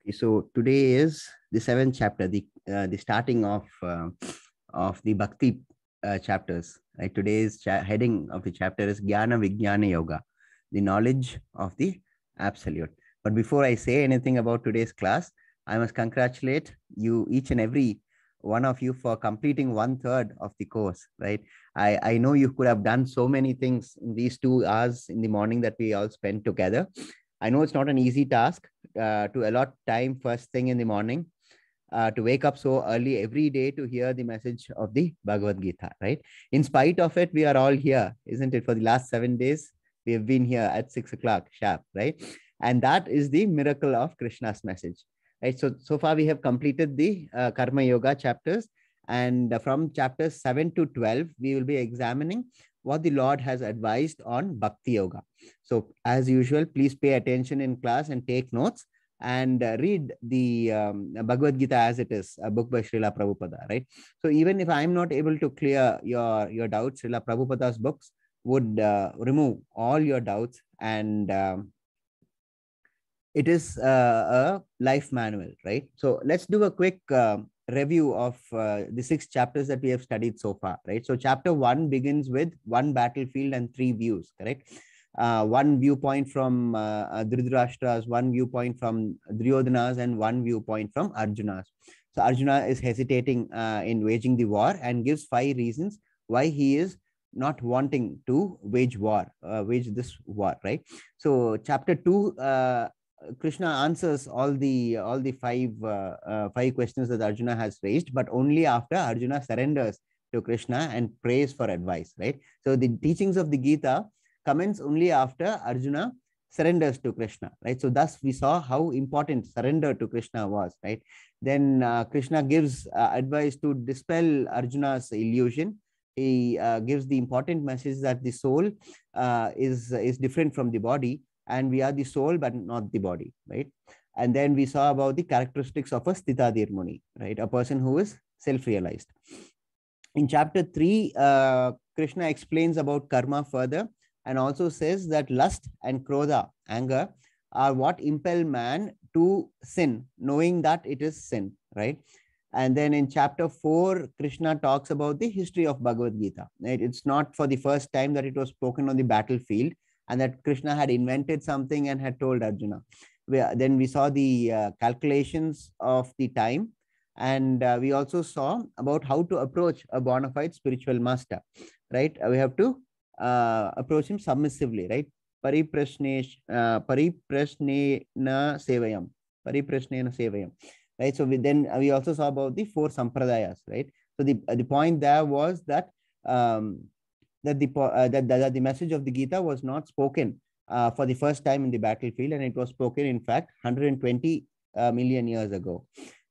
Okay, so today is the seventh chapter, the starting of the Bhakti chapters. Right? Today's heading of the chapter is Jnana Vigyana Yoga, the knowledge of the Absolute. But before I say anything about today's class, I must congratulate you, each and every one of you, for completing 1/3 of the course. Right? I know you could have done so many things in these 2 hours in the morning that we all spent together. I know it's not an easy task to allot time first thing in the morning, to wake up so early every day to hear the message of the Bhagavad Gita, right? In spite of it, we are all here, isn't it? For the last 7 days, we have been here at 6 o'clock sharp, right? And that is the miracle of Krishna's message, right? So far we have completed the Karma Yoga chapters. And from chapters 7 to 12, we will be examining what the Lord has advised on Bhakti Yoga. So as usual, please pay attention in class and take notes and read the Bhagavad Gita as it is, a book by Srila Prabhupada, right? So even if I'm not able to clear your doubts, Srila Prabhupada's books would remove all your doubts, and it is a life manual, right? So let's do a quick review of the 6 chapters that we have studied so far, right? So chapter 1 begins with 1 battlefield and 3 views, correct? 1 viewpoint from Dhritarashtra's, 1 viewpoint from Duryodhana's, and 1 viewpoint from Arjuna's. So Arjuna is hesitating in waging the war and gives 5 reasons why he is not wanting to wage this war, right? So chapter 2, Krishna answers all the 5 questions that Arjuna has raised, but only after Arjuna surrenders to Krishna and prays for advice, right? So the teachings of the Gita commence only after Arjuna surrenders to Krishna, right? So thus we saw how important surrender to Krishna was, right? Then Krishna gives advice to dispel Arjuna's illusion. He gives the important message that the soul is different from the body, and we are the soul but not the body, right? And then we saw about the characteristics of a Sthitadir Muni, right? A person who is self-realized. In chapter 3, Krishna explains about karma further and also says that lust and krodha, anger, are what impel man to sin, knowing that it is sin, right? And then in chapter 4, Krishna talks about the history of Bhagavad Gita, right? It's not for the first time that it was spoken on the battlefield, and that Krishna had invented something and had told Arjuna. Then we saw the calculations of the time, and we also saw about how to approach a bona fide spiritual master, right? We have to approach him submissively, right? Pariprasnena sevayam. Pariprasnena sevayam. Right? So we also saw about the 4 sampradayas, right? So the point there was that that the message of the Gita was not spoken for the first time in the battlefield, and it was spoken, in fact, 120 million years ago,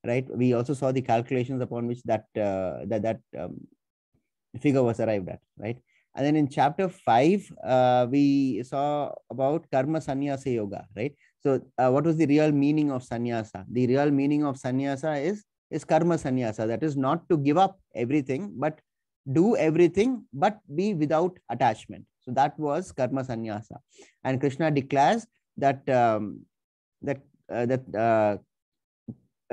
right? We also saw the calculations upon which that figure was arrived at, right? And then in chapter 5, we saw about karma sannyasa yoga, right? So what was the real meaning of sannyasa? The real meaning of sannyasa is karma sannyasa, that is not to give up everything, but do everything, but be without attachment. So that was karma sannyasa. And Krishna declares that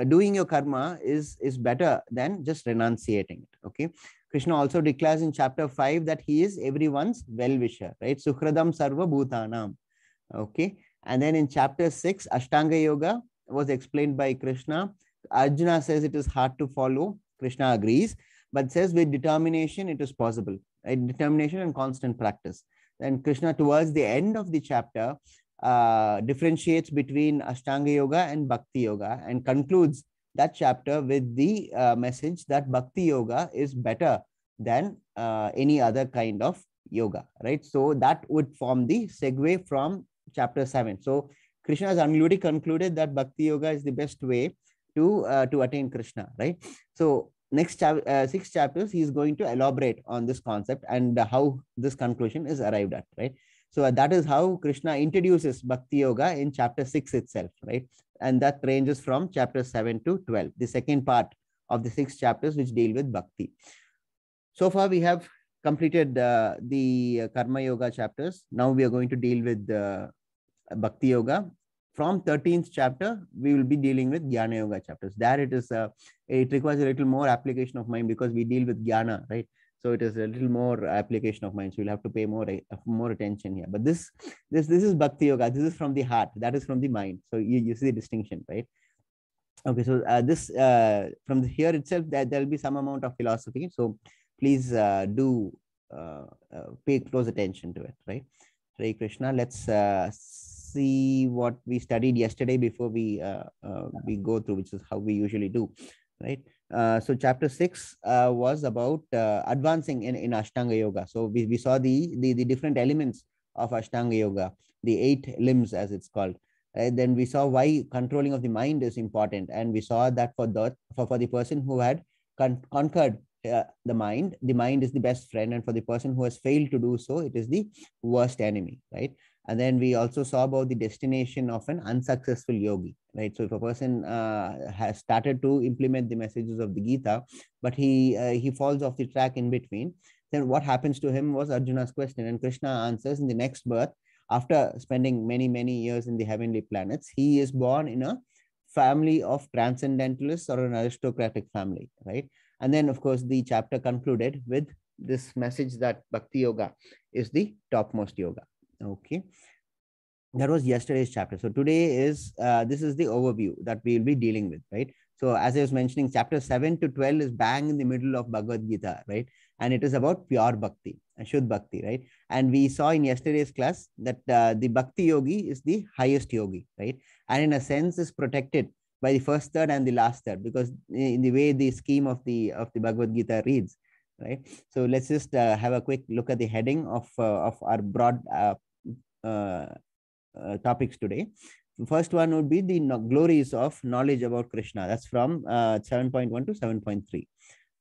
doing your karma is better than just renunciating it. Okay. Krishna also declares in chapter 5 that he is everyone's well-wisher, right? Sukhradam sarva bhutanam. Okay. And then in chapter 6, Ashtanga Yoga was explained by Krishna. Arjuna says it is hard to follow. Krishna agrees, but says with determination it is possible, right? Determination and constant practice. Then Krishna, towards the end of the chapter, differentiates between Ashtanga Yoga and Bhakti Yoga and concludes that chapter with the message that Bhakti Yoga is better than any other kind of yoga, right? So that would form the segue from chapter 7. So Krishna has already concluded that Bhakti Yoga is the best way to attain Krishna, right? So next 6 chapters, he is going to elaborate on this concept and how this conclusion is arrived at, right? So that is how Krishna introduces Bhakti Yoga in chapter 6 itself, right? And that ranges from chapter 7 to 12, the second part of the 6 chapters which deal with Bhakti. So far, we have completed the Karma Yoga chapters. Now we are going to deal with Bhakti Yoga. From 13th chapter, we will be dealing with Jnana Yoga chapters. There it is, it requires a little more application of mind because we deal with Jnana, right? So it is a little more application of mind. So you'll have to pay more attention here. But this is Bhakti Yoga. This is from the heart. That is from the mind. So you see the distinction, right? Okay, so this from here itself, there will be some amount of philosophy. So please do pay close attention to it, right? Hare Krishna. Let's see what we studied yesterday before we go through, which is how we usually do, right? So chapter 6 was about advancing in Ashtanga Yoga. So we saw the different elements of Ashtanga Yoga, the 8 limbs as it's called. Then we saw why controlling of the mind is important, and we saw that for the person who had conquered the mind is the best friend, and for the person who has failed to do so, it is the worst enemy, right? And then we also saw about the destination of an unsuccessful yogi, right? So if a person has started to implement the messages of the Gita, but he falls off the track in between, then what happens to him was Arjuna's question, and Krishna answers in the next birth. After spending many years in the heavenly planets, he is born in a family of transcendentalists or an aristocratic family, right? And then, of course, the chapter concluded with this message that Bhakti Yoga is the topmost yoga. Okay, that was yesterday's chapter. So today is this is the overview that we will be dealing with, right? So as I was mentioning, chapter 7 to 12 is bang in the middle of Bhagavad Gita, right? And it is about pure bhakti, Shuddh bhakti, right? And we saw in yesterday's class that the bhakti yogi is the highest yogi, right? And in a sense is protected by the first third and the last third, because in the way the scheme of the Bhagavad Gita reads, right? So let's just have a quick look at the heading of our broad topics today. The first one would be the glories of knowledge about Krishna. That's from 7.1 to 7.3.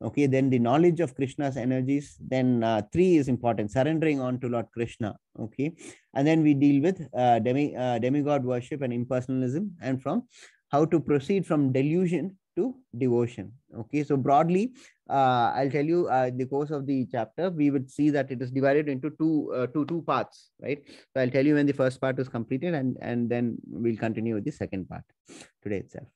Okay, then the knowledge of Krishna's energies. Then 3 is important, surrendering on to Lord Krishna. Okay, and then we deal with demigod worship and impersonalism, and from how to proceed from delusion to devotion. Okay, so broadly, I'll tell you the course of the chapter. We would see that it is divided into two parts, right? So I'll tell you when the first part is completed, and then we'll continue with the second part today itself.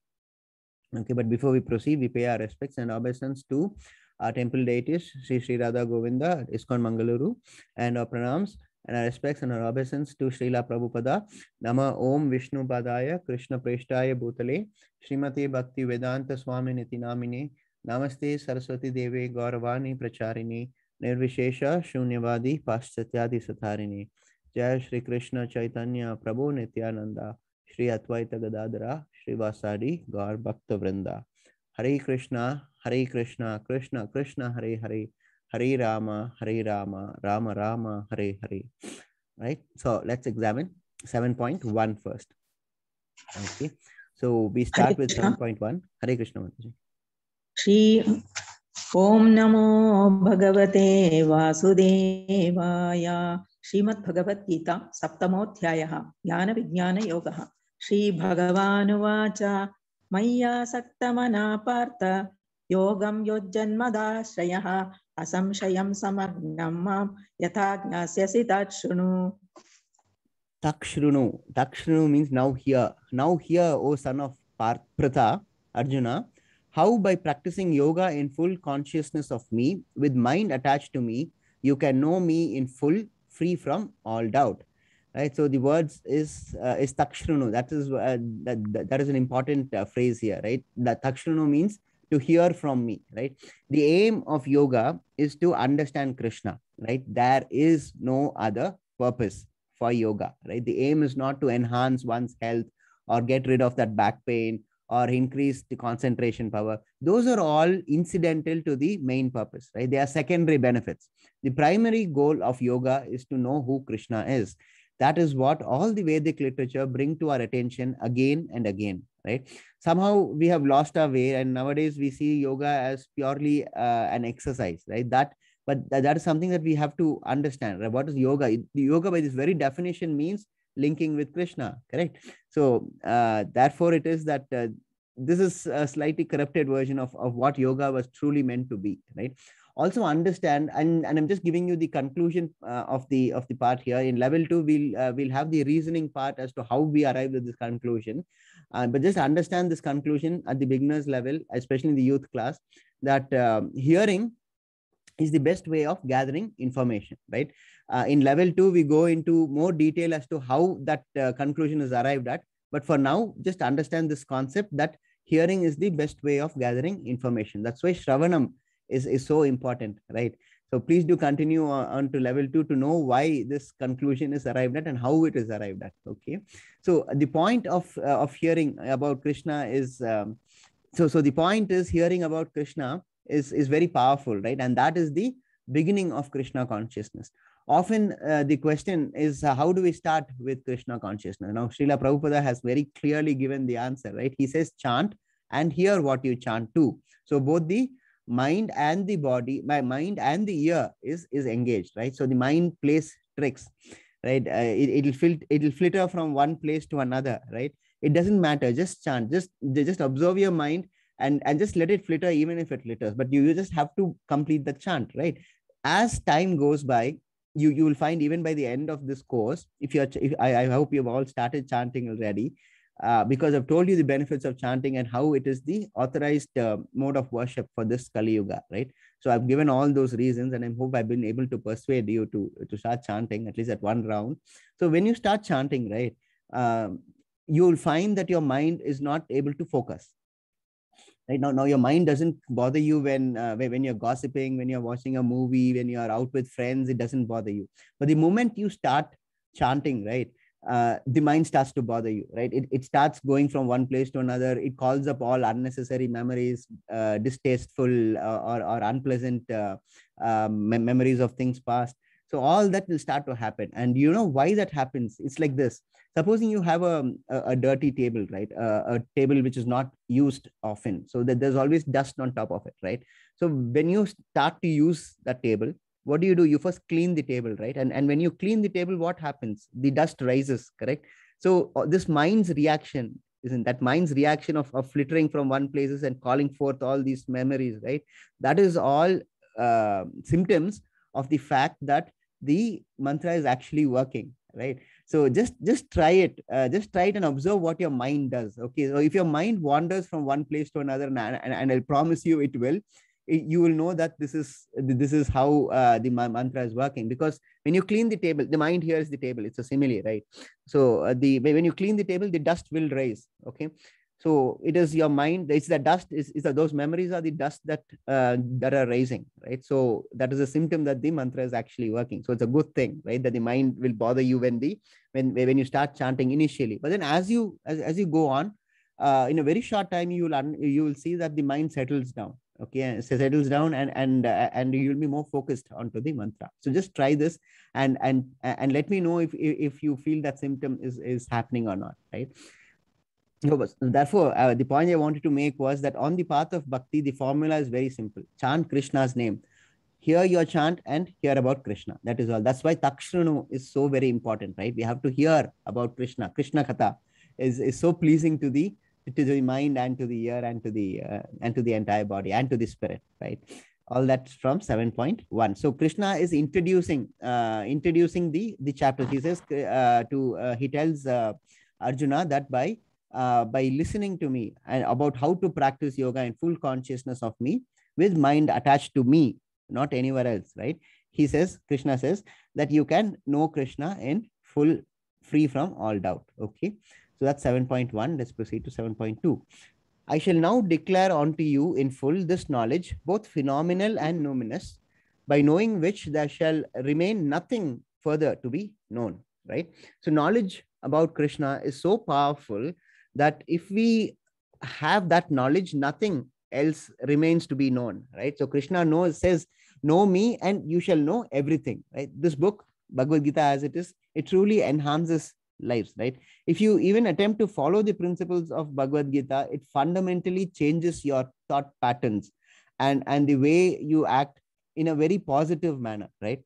Okay, but before we proceed, we pay our respects and obeisance to our temple deities, Sri Radha Govinda, ISKCON Mangalore, and our pranams and our respects and our obeisance to Srila Prabhupada. Nama Om Vishnu Padaya Krishna Preshtaya Bhutale Srimati Bhakti Vedanta Swami Niti Namine Namaste Saraswati Deve Gauravani Pracharini Nirvishesha Shunyavadi Paschatyadi Satharini Jai Shri Krishna Chaitanya Prabhu Nityananda Shri Advaita Gadadara Shri Vasadi Gaur Bhakta Vrinda. Hare Krishna Krishna Krishna Hare Hare Hare Rama Rama Rama Hare Hare. Right, so let's examine 7.1 first. Okay, so we start with 7.1. Hare Krishna. Shri Om Namo Bhagavate Vasudevaya. Srimad Bhagavad Gita Saptamodhyayaha Jnana Vigyana Yogaha. Shri Bhagavanu Vacha Maya Saktamana Partha Yogam Yojjanmadashrayah Asamshayam Samagnam Yatha Jnasyasi Tatshrunu. Takshrunu means now hear. Now hear, O son of Partha, Arjuna, how by practicing yoga in full consciousness of me, with mind attached to me, you can know me in full, free from all doubt. Right. So the words is takshrunu. That is that is an important phrase here, right? That takshrunu means to hear from me, right? The aim of yoga is to understand Krishna, right? There is no other purpose for yoga, right? The aim is not to enhance one's health or get rid of that back pain or increase the concentration power. Those are all incidental to the main purpose, right? They are secondary benefits. The primary goal of yoga is to know who Krishna is. That is what all the Vedic literature bring to our attention again and again, right? Somehow we have lost our way, and nowadays we see yoga as purely an exercise, right? But that is something that we have to understand, right? What is yoga? Yoga by this very definition means linking with Krishna, correct? So therefore it is that this is a slightly corrupted version of what yoga was truly meant to be, right? Also understand, and I'm just giving you the conclusion of the part here. In level 2, we'll have the reasoning part as to how we arrived at this conclusion. But just understand this conclusion at the beginners level, especially in the youth class, that hearing is the best way of gathering information, right? In level 2, we go into more detail as to how that conclusion is arrived at. But for now, just understand this concept that hearing is the best way of gathering information. That's why Shravanam is so important, right? So please do continue on to level 2 to know why this conclusion is arrived at and how it is arrived at. Okay. So the point of hearing about Krishna is, so the point is, hearing about Krishna is very powerful, right? And that is the beginning of Krishna consciousness. Often the question is, how do we start with Krishna consciousness? Now, Srila Prabhupada has very clearly given the answer, right? He says, chant and hear what you chant too. So both the mind and the body, my mind and the ear is engaged, right? So the mind plays tricks, right? It'll flitter from one place to another, right? It doesn't matter. Just chant. Just observe your mind and just let it flitter, even if it flitters. But you just have to complete the chant, right? As time goes by, you will find, even by the end of this course, I hope you've all started chanting already, because I've told you the benefits of chanting and how it is the authorized mode of worship for this Kali Yuga, right? So I've given all those reasons, and I hope I've been able to persuade you to start chanting, at least at one round. So when you start chanting, right, you'll find that your mind is not able to focus. Right now your mind doesn't bother you when you're gossiping, when you're watching a movie, when you're out with friends. It doesn't bother you. But the moment you start chanting, right, the mind starts to bother you, right? It starts going from one place to another. It calls up all unnecessary memories, distasteful or unpleasant memories of things past. So all that will start to happen. And you know why that happens? It's like this. Supposing you have a dirty table, right? A table which is not used often, so that there's always dust on top of it, right? So when you start to use that table, what do? You first clean the table, right? And when you clean the table, what happens? The dust rises, correct? So this mind's reaction, isn't that mind's reaction of flittering from one places and calling forth all these memories, right? That is all symptoms of the fact that the mantra is actually working, right? So just try it. Just try it and observe what your mind does. Okay. So if your mind wanders from one place to another, and I'll promise you it will, you will know that this is how the mantra is working. Because when you clean the table, the mind hears the table. It's a simile, right? So when you clean the table, the dust will rise. Okay. So it is your mind. It's the dust. Those memories are the dust that are rising, right? So that is a symptom that the mantra is actually working. So it's a good thing, right? That the mind will bother you when you start chanting initially. But then as you go on, in a very short time, you will see that the mind settles down. Okay, so settles down, and you'll be more focused onto the mantra. So just try this, and let me know if you feel that symptom is happening or not, right? Therefore, the point I wanted to make was that on the path of bhakti, the formula is very simple. Chant Krishna's name. Hear your chant and hear about Krishna. That is all. That's why Takshranu is so very important, right? We have to hear about Krishna. Krishna Katha is so pleasing to the mind and to the ear and to the entire body and to the spirit, right? All that's from 7.1. So Krishna is introducing the chapters. He says he tells Arjuna that by listening to me and about how to practice yoga in full consciousness of me, with mind attached to me, not anywhere else, right? Krishna says that you can know Krishna in full, free from all doubt. Okay. So that's 7.1. Let's proceed to 7.2. I shall now declare unto you in full this knowledge, both phenomenal and numinous, by knowing which there shall remain nothing further to be known, right? So knowledge about Krishna is so powerful that if we have that knowledge, nothing else remains to be known, right? So Krishna says, know me and you shall know everything, right? This book, Bhagavad Gita as it is, it truly enhances lives, right? If you even attempt to follow the principles of Bhagavad Gita, it fundamentally changes your thought patterns and the way you act in a very positive manner, right?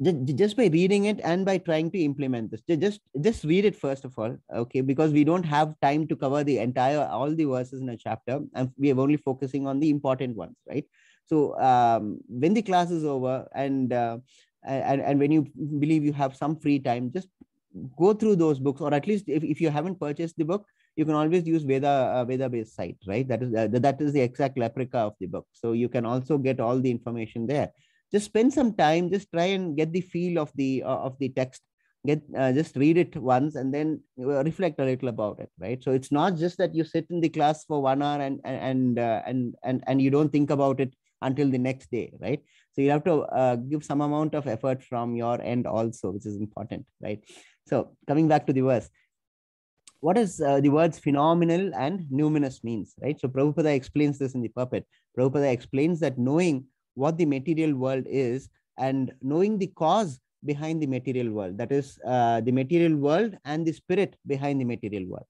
Just by reading it and by trying to implement this. Just read it first of all, okay? Because we don't have time to cover all the verses in a chapter, and we are only focusing on the important ones, right? So when the class is over and when you believe you have some free time, just go through those books, or at least if you haven't purchased the book, you can always use Veda based site, right? That is the exact replica of the book. So you can also get all the information there. Just spend some time, just try and get the feel of the text, just read it once and then reflect a little about it, right? So it's not just that you sit in the class for 1 hour and you don't think about it until the next day, right? So you have to give some amount of effort from your end also, which is important, right? So coming back to the verse, what does the words phenomenal and numinous means, right? So Prabhupada explains this in the puppet. Prabhupada explains that knowing what the material world is and knowing the cause behind the material world, that is the material world and the spirit behind the material world.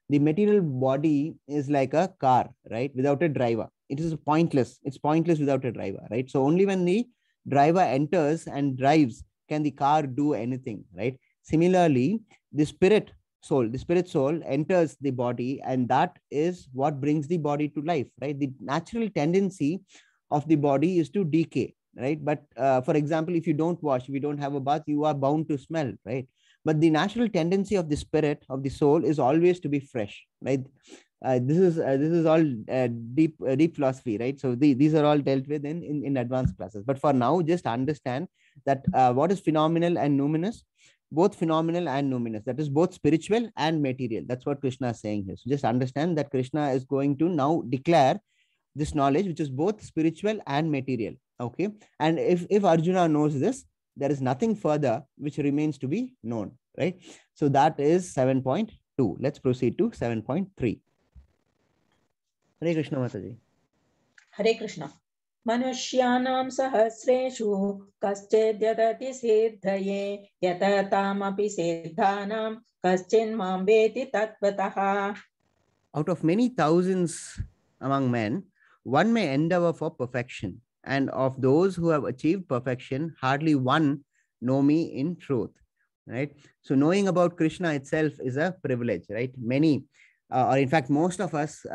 The material body is like a car, right? Without a driver, it is pointless. It's pointless without a driver, right? So only when the driver enters and drives can the car do anything, right? Similarly, the spirit soul enters the body, and that is what brings the body to life, right? The natural tendency of the body is to decay, right? But for example, if you don't wash, if you don't have a bath, you are bound to smell, right? But the natural tendency of the spirit, of the soul, is always to be fresh, right? This is all deep philosophy, right? So these are all dealt with in advanced classes. But for now, just understand that what is phenomenal and numinous, both phenomenal and numinous, that is both spiritual and material. That's what Krishna is saying here. So just understand that Krishna is going to now declare this knowledge, which is both spiritual and material. Okay. And if Arjuna knows this, there is nothing further which remains to be known, right? So that is 7.2. Let's proceed to 7.3. Hare Krishna Mataji. Hare Krishna. Manushyanam sahasreshu kaschedhyatati siddhaye yatataamapi siddhanam kaschin mam veti tattvataha. Out of many thousands among men, one may endeavor for perfection, and of those who have achieved perfection, hardly one know me in truth, right? So knowing about Krishna itself is a privilege, right? Many, or in fact, most of us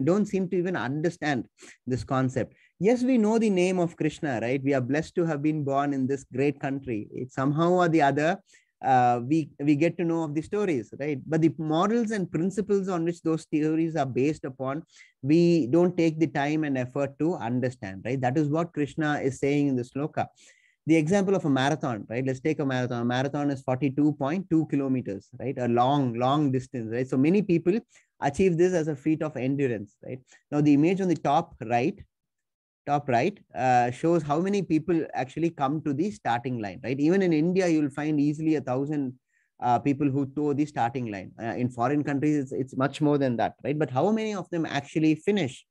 don't seem to even understand this concept. Yes, we know the name of Krishna, right? We are blessed to have been born in this great country. It's somehow or the other, we get to know of the stories, right? But the morals and principles on which those stories are based upon, we don't take the time and effort to understand, right? That is what Krishna is saying in the sloka. The example of a marathon, right? Let's take a marathon. A marathon is 42.2 kilometers, right? A long distance, right? So many people achieve this as a feat of endurance, right? Now the image on the top right shows how many people actually come to the starting line, right? Even in India, you'll find easily 1,000 people who toe the starting line. In foreign countries, it's much more than that, right? But how many of them actually finish,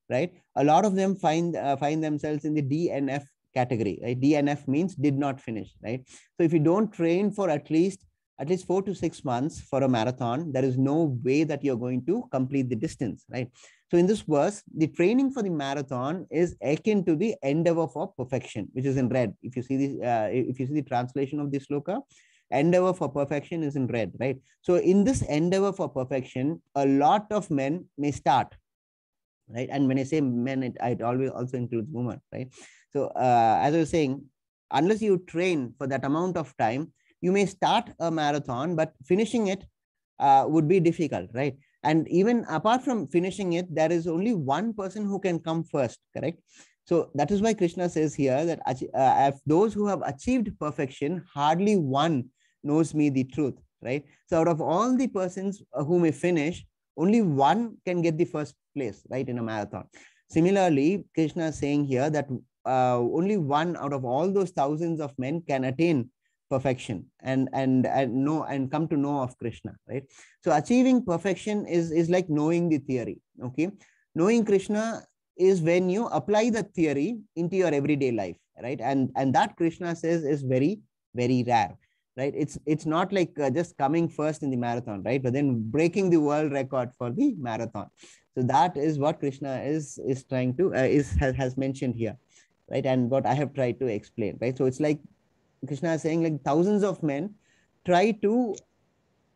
right? A lot of them find themselves in the DNF category, right? DNF means did not finish, right? So if you don't train for at least 4 to 6 months for a marathon, there is no way that you're going to complete the distance, right? So in this verse, the training for the marathon is akin to the endeavor for perfection, which is in red. If you see the translation of this sloka, endeavor for perfection is in red, right? So in this endeavor for perfection, a lot of men may start, right? And when I say men, it always also includes women, right? So as I was saying, unless you train for that amount of time, you may start a marathon, but finishing it would be difficult, right? And even apart from finishing it, there is only one person who can come first, correct? So that is why Krishna says here that if those who have achieved perfection, hardly one knows me the truth, right? So out of all the persons who may finish, only one can get the first place, right, in a marathon. Similarly, Krishna is saying here that only one out of all those thousands of men can attain perfection and know and come to know of Krishna, right? So achieving perfection is like knowing the theory, okay? Knowing Krishna is when you apply the theory into your everyday life, right? And that Krishna says is very, very rare, right? It's not like just coming first in the marathon, right? But then breaking the world record for the marathon. So that is what Krishna is trying to has mentioned here, right? And what I have tried to explain, right? So it's like Krishna is saying, like, thousands of men try to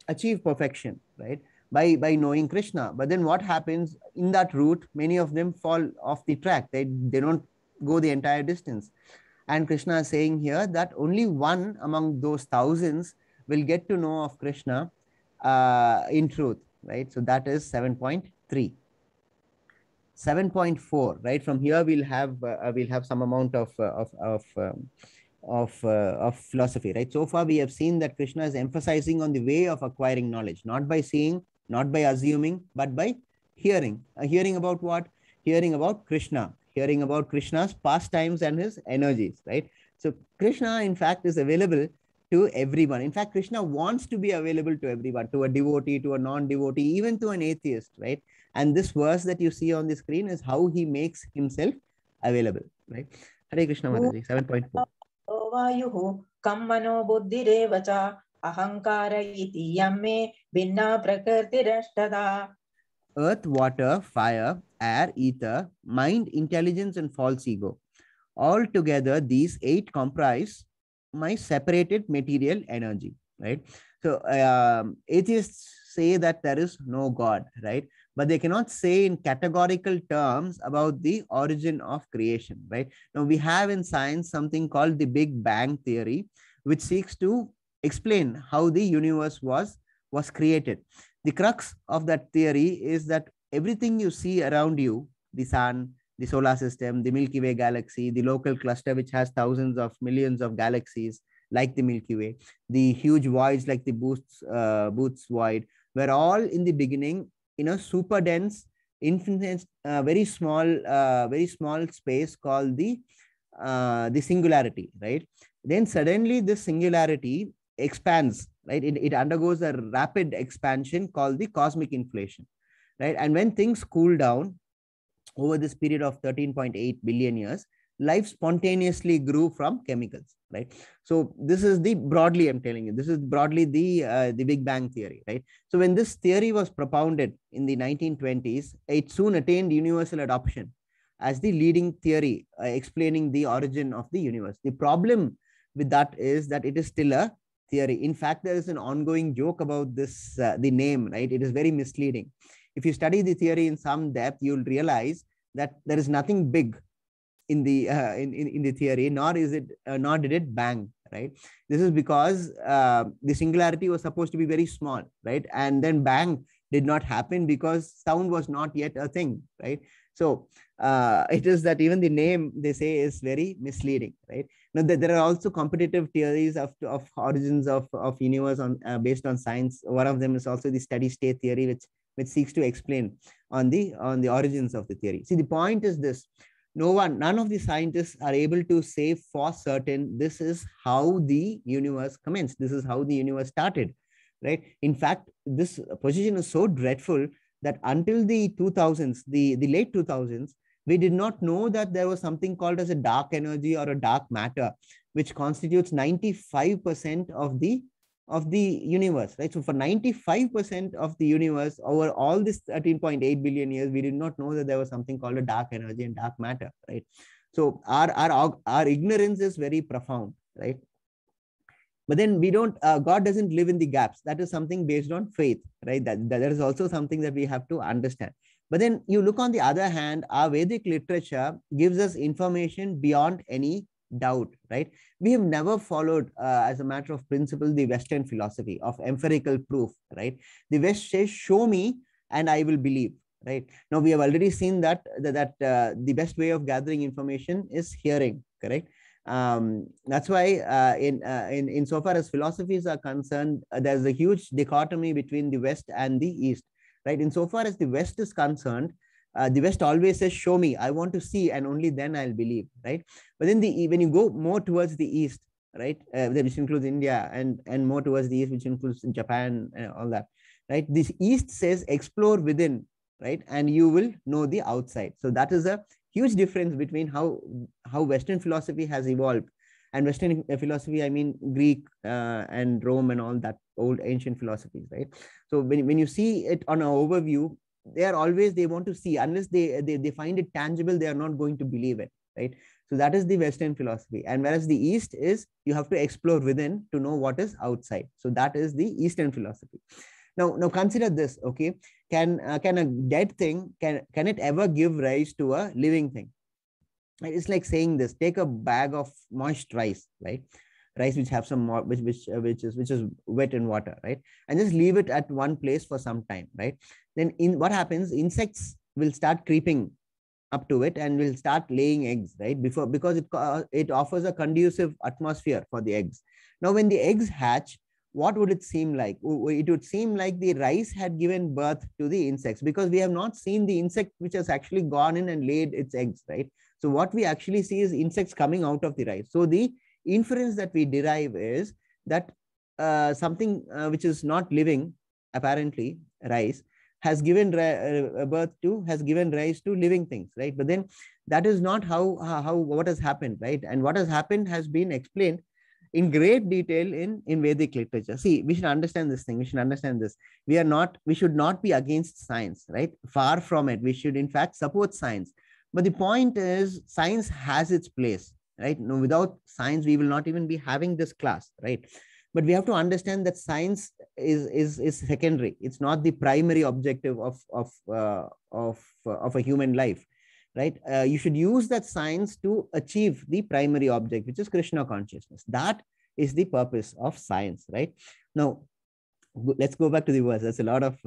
achieve perfection, right, by knowing Krishna. But then what happens in that route? Many of them fall off the track. They don't go the entire distance. And Krishna is saying here that only one among those thousands will get to know of Krishna in truth, right? So that is 7.3. 7.4, right? From here we'll have some amount of philosophy, right? So far we have seen that Krishna is emphasizing on the way of acquiring knowledge, not by seeing, not by assuming, but by hearing. Hearing about what? Hearing about Krishna, hearing about Krishna's pastimes and his energies, right? So Krishna, in fact, is available to everyone. In fact, Krishna wants to be available to everyone, to a devotee, to a non-devotee, even to an atheist, right? And this verse that you see on the screen is how he makes himself available, right? Hare Krishna Mataji, 7.4. Vayuhu kammano buddhirev cha ahankara iti yamme binna prakritirashtada. Earth, water, fire, air, ether, mind, intelligence, and false ego. Altogether, these 8 comprise my separated material energy, right? So atheists say that there is no God, right? But they cannot say in categorical terms about the origin of creation, right? Now we have in science something called the Big Bang theory, which seeks to explain how the universe was created. The crux of that theory is that everything you see around you, the sun, the solar system, the Milky Way galaxy, the local cluster, which has thousands of millions of galaxies like the Milky Way, the huge voids like the Booth's void, were all in the beginning in a super dense, infinite, very small space called the singularity, right? Then suddenly this singularity expands, right? It undergoes a rapid expansion called the cosmic inflation, right? And when things cool down over this period of 13.8 billion years, life spontaneously grew from chemicals, right? So this is the broadly, I'm telling you, this is broadly the Big Bang theory, right? So when this theory was propounded in the 1920s, it soon attained universal adoption as the leading theory explaining the origin of the universe. The problem with that is that it is still a theory. In fact, there is an ongoing joke about this, the name, right? It is very misleading. If you study the theory in some depth, you'll realize that there is nothing big in the in the theory, nor did it bang, right? This is because the singularity was supposed to be very small, right? And then bang did not happen because sound was not yet a thing, right? So it is that even the name, they say, is very misleading, right? Now there are also competitive theories of origins of universe on based on science. One of them is also the steady state theory, which seeks to explain on the origins of the theory. See, the point is this: none of the scientists are able to say for certain this is how the universe commenced, this is how the universe started, right? In fact, this position is so dreadful that until the 2000s, the late 2000s, we did not know that there was something called as a dark energy or a dark matter, which constitutes 95% of the universe, right? So for 95% of the universe over all this 13.8 billion years, we did not know that there was something called a dark energy and dark matter, right? So our ignorance is very profound, right? But then we don't, God doesn't live in the gaps. That is something based on faith, right? That is also something that we have to understand. But then you look on the other hand, our Vedic literature gives us information beyond any doubt, right? We have never followed, as a matter of principle, the Western philosophy of empirical proof, right? The West says, show me and I will believe, right? Now we have already seen that the best way of gathering information is hearing, correct? That's why in so far as philosophies are concerned, there's a huge dichotomy between the West and the East, right? In so far as the West is concerned, the West always says, show me, I want to see, and only then I'll believe, right? But then when you go more towards the East, right, which includes India, and more towards the East, which includes Japan and all that, right? This East says, explore within, right, and you will know the outside. So that is a huge difference between how Western philosophy has evolved. And Western philosophy, I mean Greek and Rome and all that old ancient philosophies, right? So when you see it on an overview, they want to see. Unless they find it tangible, they are not going to believe it, right? So that is the Western philosophy. And whereas the East is, you have to explore within to know what is outside. So that is the Eastern philosophy. Now consider this, okay? Can a dead thing, can it ever give rise to a living thing? It's like saying this: take a bag of moist rice, right? Rice which have some which is wet in water, right? And just leave it at one place for some time, right? Then in what happens, insects will start creeping up to it and will start laying eggs, right? Because it offers a conducive atmosphere for the eggs. Now when the eggs hatch, what would it seem like? It would seem like the rice had given birth to the insects, because we have not seen the insect which has actually gone in and laid its eggs, right? So what we actually see is insects coming out of the rice. So the inference that we derive is that something which is not living, apparently rice, has given has given rise to living things, right? But then that is not how what has happened, right? And what has happened has been explained in great detail in Vedic literature. See, we should understand this thing. We should understand this. We should not be against science, right? Far from it. We should, in fact, support science. But the point is, science has its place, right? No, without science, we will not even be having this class, right? But we have to understand that science is secondary. It's not the primary objective of a human life, right? You should use that science to achieve the primary object, which is Krishna consciousness. That is the purpose of science, right? Now, let's go back to the verse. There's a lot of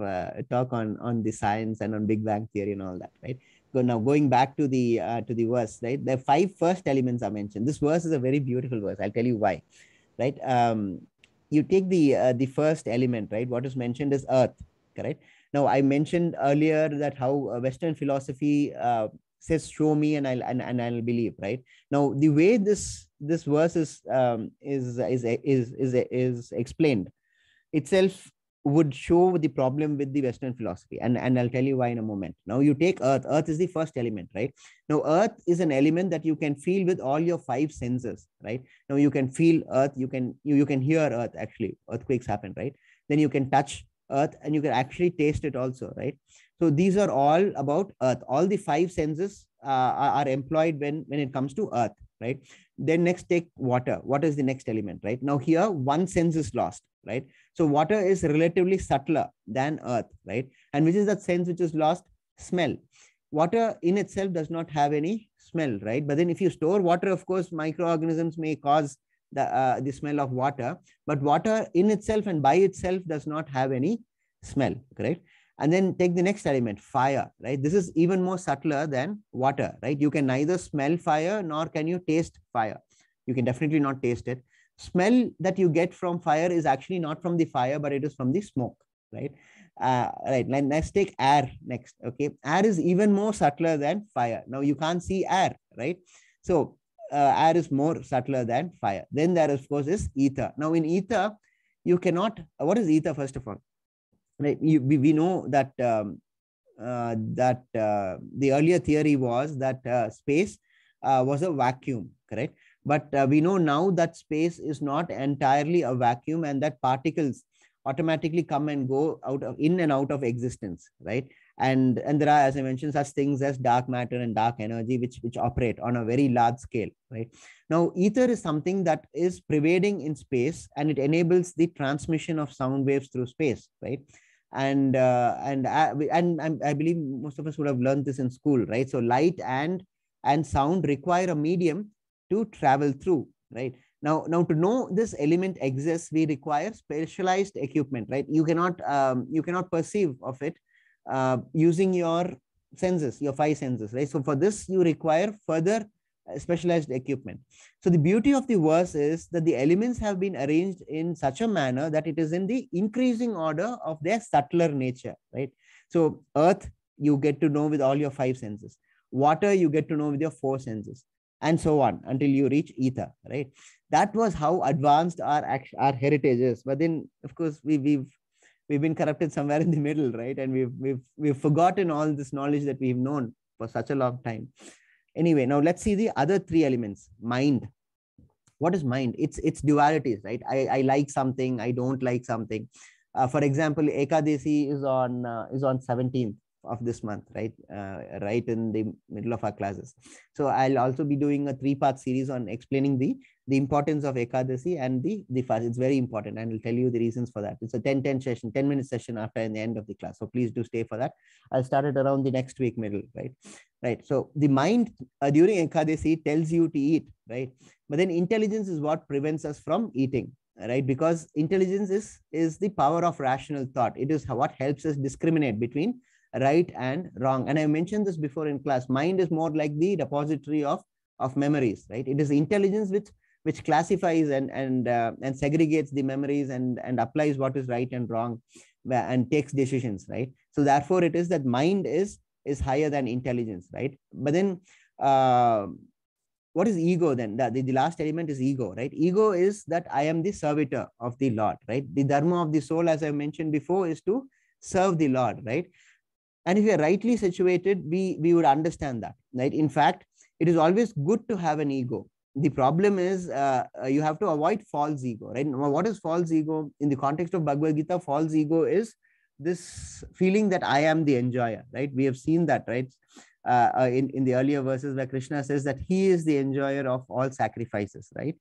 talk on the science and on Big Bang theory and all that, right? Now going back to the verse, right? The 5 first elements are mentioned. This verse is a very beautiful verse. I'll tell you why, right? You take the first element, right? What is mentioned is earth, correct? Now I mentioned earlier that how Western philosophy says show me and I'll believe, right? Now the way this verse is explained itself would show the problem with the Western philosophy, and I'll tell you why in a moment. Now you take earth. Earth is the first element, right? Now earth is an element that you can feel with all your 5 senses, right? Now you can feel earth, you can hear earth. Actually, earthquakes happen, right? Then you can touch earth and you can actually taste it also, right? So these are all about earth. All the 5 senses are employed when it comes to earth, right? Then next take water. Water is the next element, right? Now here one sense is lost, right? So water is relatively subtler than earth, right? And which is that sense which is lost? Smell. Water in itself does not have any smell, right? But then if you store water, of course, microorganisms may cause the smell of water, but water in itself and by itself does not have any smell, correct? And then take the next element, fire, right? This is even more subtler than water, right? You can neither smell fire nor can you taste fire. You can definitely not taste it. Smell that you get from fire is actually not from the fire, but it is from the smoke, right? Right. Let's take air next. Okay. Air is even more subtler than fire. Now you can't see air, right? So air is more subtler than fire. Then there, of course, is ether. Now in ether, you cannot, what is ether, first of all? Right. We know that the earlier theory was that space was a vacuum, correct? But we know now that space is not entirely a vacuum and that particles automatically come and go in and out of existence, right? And there are, as I mentioned, such things as dark matter and dark energy, which operate on a very large scale, right? Now, ether is something that is pervading in space and it enables the transmission of sound waves through space, right? And I believe most of us would have learned this in school, right? So light and sound require a medium to travel through, right? Now to know this element exists, we require specialized equipment, right? You cannot perceive of it using your senses, your 5 senses, right? So for this, you require further specialized equipment. So the beauty of the verse is that the elements have been arranged in such a manner that it is in the increasing order of their subtler nature, right? So earth, you get to know with all your 5 senses. Water, you get to know with your 4 senses, and so on until you reach ether, right? That was how advanced our heritage is. But then, of course, we've been corrupted somewhere in the middle, right? And we've forgotten all this knowledge that we've known for such a long time. Anyway, now let's see the other 3 elements. Mind. What is mind? It's dualities, right? I like something, I don't like something. For example, Ekadesi is on 17th this month, right? Right in the middle of our classes. So I'll also be doing a 3-part series on explaining the importance of Ekadasi and the fast. It's very important, and I'll tell you the reasons for that. It's a 10-10 session, 10-minute session after in the end of the class. So please do stay for that. I'll start it around the next week middle, right? Right. So the mind during Ekadasi tells you to eat, right? But then intelligence is what prevents us from eating, right? Because intelligence is the power of rational thought. It is what helps us discriminate between right and wrong. And I mentioned this before in class. Mind is more like the repository of memories, right? It is intelligence which classifies and segregates the memories and applies what is right and wrong and takes decisions, right? So therefore it is that mind is higher than intelligence, right? But then what is ego then? The last element is ego, right? Ego is that I am the servitor of the Lord, right? The dharma of the soul, as I mentioned before, is to serve the Lord, right? And if we are rightly situated, we would understand that, right? In fact, it is always good to have an ego. The problem is you have to avoid false ego, right? What is false ego? In the context of Bhagavad Gita, false ego is this feeling that I am the enjoyer, right? We have seen that, right? In the earlier verses where Krishna says that he is the enjoyer of all sacrifices, right?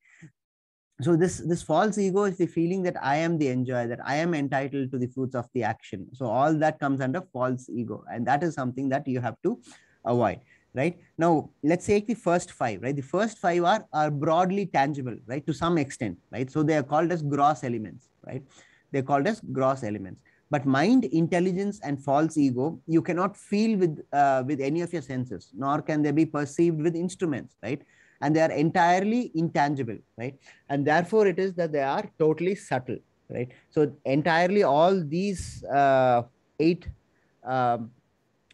So this false ego is the feeling that I am the enjoyer, that I am entitled to the fruits of the action. So all that comes under false ego, and that is something that you have to avoid, right? Now let's take the first 5, right? The first 5 are broadly tangible, right, to some extent, right? So they are called as gross elements, right? They're called as gross elements. But mind, intelligence, and false ego, you cannot feel with any of your senses, nor can they be perceived with instruments, right? And they are entirely intangible, right? And therefore it is that they are totally subtle, right? So entirely all these 8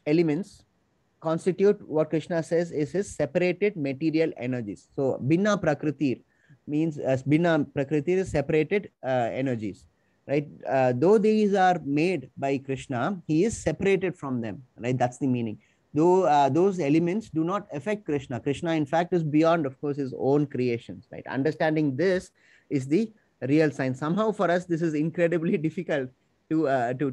elements constitute what Krishna says is his separated material energies. So Binna Prakriti means Binna Prakriti is separated energies, right? Though these are made by Krishna, he is separated from them, right? That's the meaning. Though those elements do not affect Krishna. Krishna, in fact, is beyond, of course, his own creations, right? Understanding this is the real science. Somehow for us, this is incredibly difficult to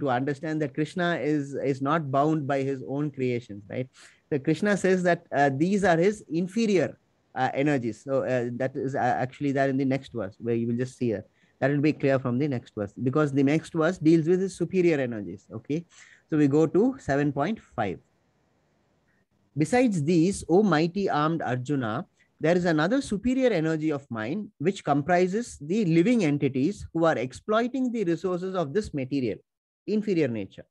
understand that Krishna is not bound by his own creations, right? So Krishna says that these are his inferior energies. So that is actually there in the next verse, where you will just see it. That will be clear from the next verse, because the next verse deals with his superior energies. Okay, so we go to 7.5. Besides these, O mighty armed Arjuna, there is another superior energy of mind which comprises the living entities who are exploiting the resources of this material, inferior nature.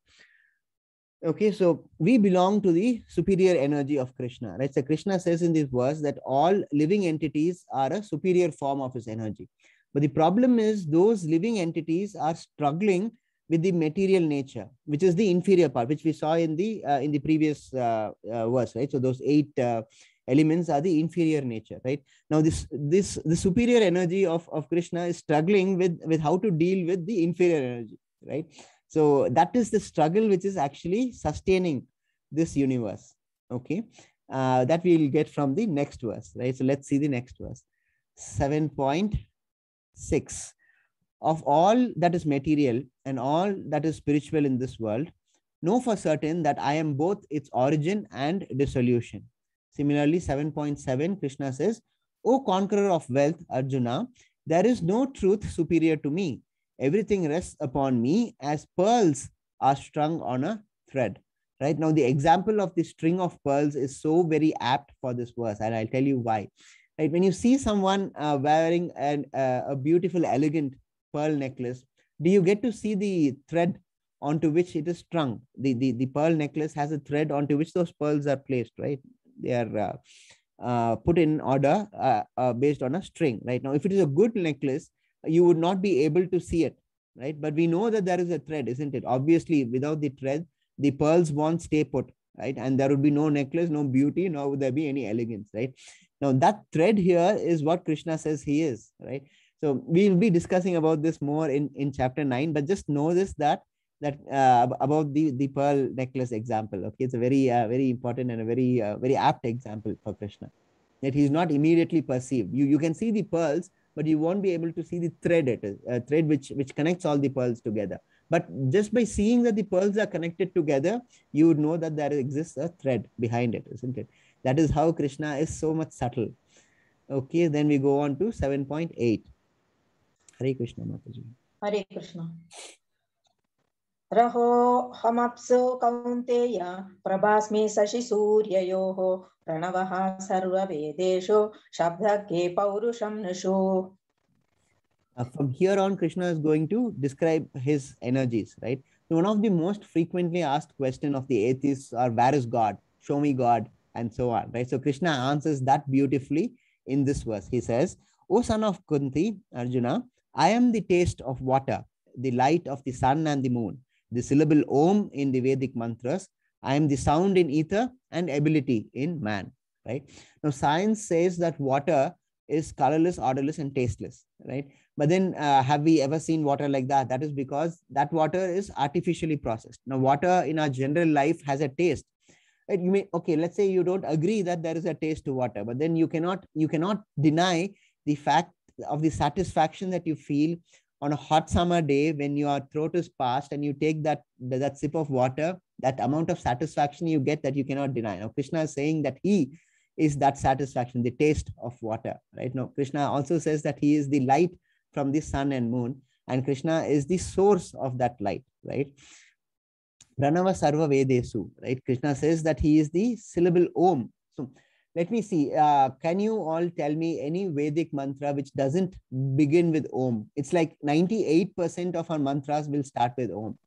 Okay, so we belong to the superior energy of Krishna, right? So Krishna says in this verse that all living entities are a superior form of his energy. But the problem is those living entities are struggling with the material nature, which is the inferior part, which we saw in the previous verse, right? So those 8 elements are the inferior nature, right? Now the superior energy of Krishna is struggling with how to deal with the inferior energy, right? So that is the struggle which is actually sustaining this universe. Okay, that we'll get from the next verse, right? So let's see the next verse, 7.6. Of all that is material and all that is spiritual in this world, know for certain that I am both its origin and dissolution. Similarly, 7.7, Krishna says, O conqueror of wealth, Arjuna, there is no truth superior to me. Everything rests upon me as pearls are strung on a thread. Right now, the example of the string of pearls is so very apt for this verse, and I'll tell you why. Right, when you see someone wearing a beautiful, elegant pearl necklace, do you get to see the thread onto which it is strung? The pearl necklace has a thread onto which those pearls are placed, right? They are put in order based on a string. Right now, if it is a good necklace, you would not be able to see it, right? But we know that there is a thread, isn't it? Obviously, without the thread, the pearls won't stay put, right? And there would be no necklace, no beauty, nor would there be any elegance, right? Now, that thread here is what Krishna says he is, right? So we'll be discussing about this more in chapter 9, but just know this, that about the pearl necklace example. Okay, it's a very important and a very apt example for Krishna, that he's not immediately perceived. You can see the pearls, but you won't be able to see the thread. It is a thread which connects all the pearls together. But just by seeing that the pearls are connected together, you would know that there exists a thread behind it, isn't it? That is how Krishna is so much subtle. Okay, then we go on to 7.8. Hare Krishna, Mataji. Hare Krishna. Raho hamapso kaunteya prabhasmi sashi suryayoho pranavaha sarva vedesho shabdake paurusham nisho. From here on, Krishna is going to describe his energies, right? So one of the most frequently asked question of the atheists are, where is God? Show me God, and so on, right? So Krishna answers that beautifully in this verse. He says, O son of Kunti, Arjuna, I am the taste of water, the light of the sun and the moon, the syllable Om in the Vedic mantras. I am the sound in ether and ability in man, right? Now, science says that water is colorless, odorless, and tasteless, right? But then have we ever seen water like that? That is because that water is artificially processed. Now, water in our general life has a taste. Right? You may, okay, let's say you don't agree that there is a taste to water, but then you cannot deny the fact of the satisfaction that you feel on a hot summer day when your throat is parched and you take that sip of water, that amount of satisfaction you get that you cannot deny. Now, Krishna is saying that he is that satisfaction, the taste of water, right? Now, Krishna also says that he is the light from the sun and moon, and Krishna is the source of that light, right? Pranava sarva vedesu, right? Krishna says that he is the syllable Om. So let me see, can you all tell me any Vedic mantra which doesn't begin with Om? It's like 98% of our mantras will start with Om.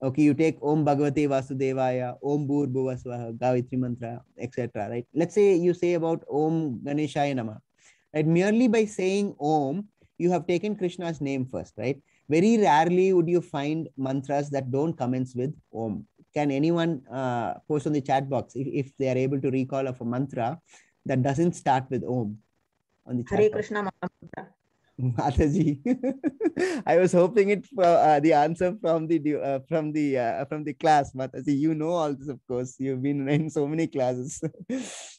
Okay, you take Om Bhagavate Vasudevaya, Om Bhur Bhuva Swaha, Gayatri Mantra, etc. Right? Let's say you say about Om Ganeshaya Namah. Right? Merely by saying Om, you have taken Krishna's name first, right? Very rarely would you find mantras that don't commence with Om. Can anyone post on the chat box if they are able to recall of a mantra that doesn't start with Om on the chat Hare box? Krishna mantra. Mataji, I was hoping it for the answer from the class, Mataji. You know all this, of course. You've been in so many classes.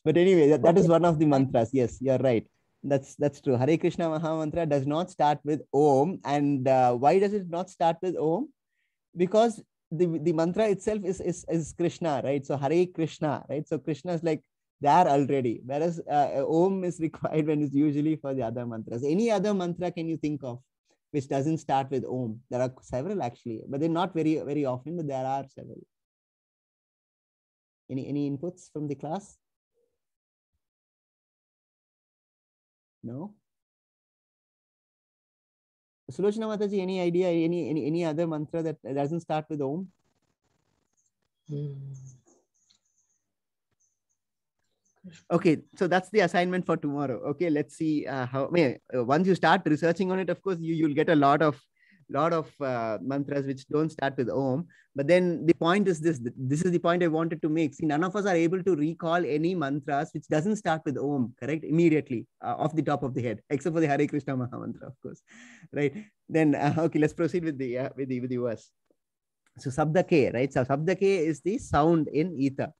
But anyway, that is one of the mantras. Yes, you're right. That's true. Hare Krishna Maha Mantra does not start with Om. And why does it not start with Om? Because the mantra itself is Krishna, right? So Hare Krishna, right? So Krishna is like there already, whereas Om is required when it's usually for the other mantras. Any other mantra can you think of which doesn't start with Om? There are several actually, but they're not very, very often, but there are several. Any inputs from the class? No? Sulochana Mataji, any idea, any other mantra that doesn't start with Om? Okay, so that's the assignment for tomorrow. Okay, let's see how. Once you start researching on it, of course, you'll get a lot of mantras which don't start with Om. But then the point is this. This is the point I wanted to make. See, none of us are able to recall any mantras which doesn't start with Om, correct? Immediately off the top of the head, except for the Hare Krishna Maha Mantra, of course, right? Then okay, let's proceed with the verse. So Sabdake, right? So Sabdake is the sound in ether.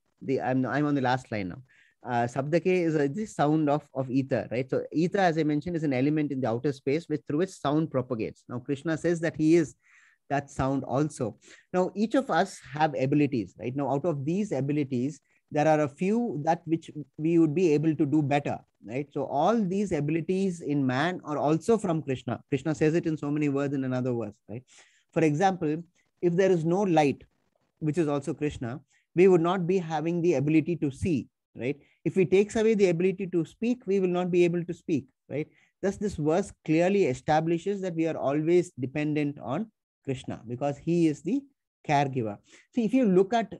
I'm on the last line now. Sabdake is the sound of ether, right? So ether, as I mentioned, is an element in the outer space through which sound propagates. Now Krishna says that he is that sound also. Now each of us have abilities, right? Now out of these abilities, there are a few that which we would be able to do better, right? So all these abilities in man are also from Krishna. Krishna says it in so many words in another verse, right? For example, if there is no light, which is also Krishna, we would not be having the ability to see, right? If he takes away the ability to speak, we will not be able to speak, right? Thus, this verse clearly establishes that we are always dependent on Krishna because he is the caregiver. See, if you look at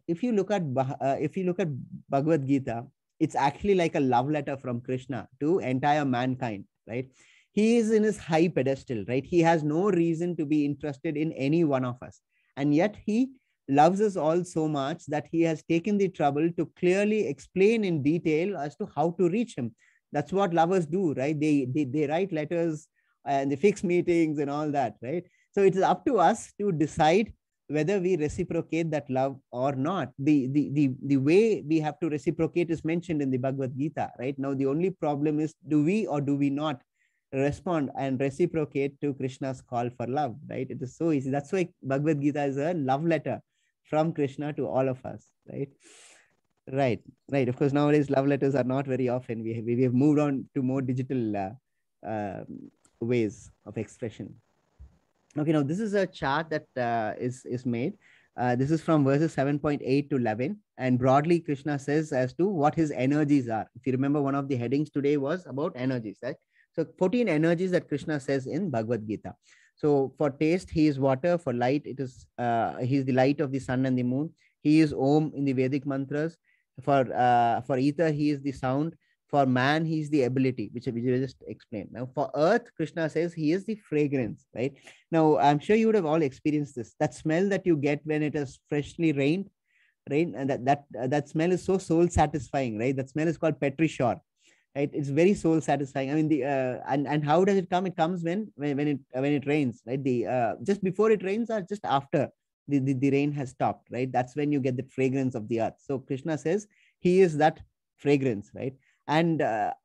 Bhagavad Gita, it's actually like a love letter from Krishna to entire mankind, right? He is in his high pedestal, right? He has no reason to be interested in any one of us, and yet he loves us all so much that he has taken the trouble to clearly explain in detail as to how to reach him. That's what lovers do, right? They write letters and they fix meetings and all that, right? So it is up to us to decide whether we reciprocate that love or not. The way we have to reciprocate is mentioned in the Bhagavad Gita, right? Now, the only problem is, do we or do we not respond and reciprocate to Krishna's call for love, right? It is so easy. That's why Bhagavad Gita is a love letter from Krishna to all of us, right? Right, right. Of course, nowadays love letters are not very often. We have moved on to more digital ways of expression. Okay, now this is a chart that is made. This is from verses 7.8 to 11, and broadly Krishna says as to what his energies are. If you remember, one of the headings today was about energies, right? So 14 energies that Krishna says in Bhagavad Gita. So for taste, he is water. For light, it is he is the light of the sun and the moon. He is Om in the Vedic mantras. For ether, he is the sound. For man, he is the ability, which we just explained. Now, for earth, Krishna says he is the fragrance, right? Now, I'm sure you would have all experienced this. That smell that you get when it has freshly rained, right? And that smell is so soul satisfying, right? That smell is called petrishore, right? It's very soul satisfying. I mean, and how does it come? It comes when it rains, right? Just before it rains or just after the rain has stopped, right? That's when you get the fragrance of the earth. So Krishna says he is that fragrance, right? And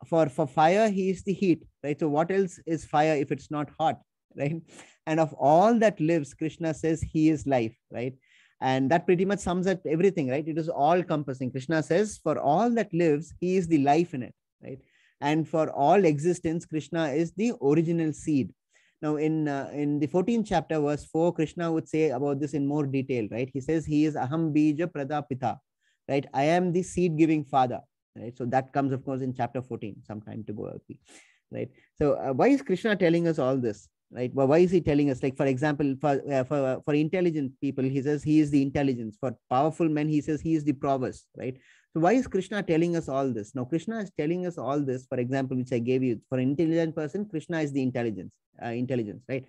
for fire, he is the heat, right? So what else is fire if it's not hot, right? And of all that lives, Krishna says he is life, right? And that pretty much sums up everything, right? It is all encompassing. Krishna says for all that lives, he is the life in it, right? And for all existence, Krishna is the original seed. Now, in the 14th chapter, verse 4, Krishna would say about this in more detail, right? He says he is Aham Bija Pradapita, right? I am the seed-giving father, right? So that comes, of course, in chapter 14, some time to go, right? So why is Krishna telling us all this, right? Well, why is he telling us? Like, for example, for intelligent people, he says he is the intelligence. For powerful men, he says he is the prowess, right? So why is Krishna telling us all this? Now, Krishna is telling us all this, for example, which I gave you. For an intelligent person, Krishna is the intelligence, right?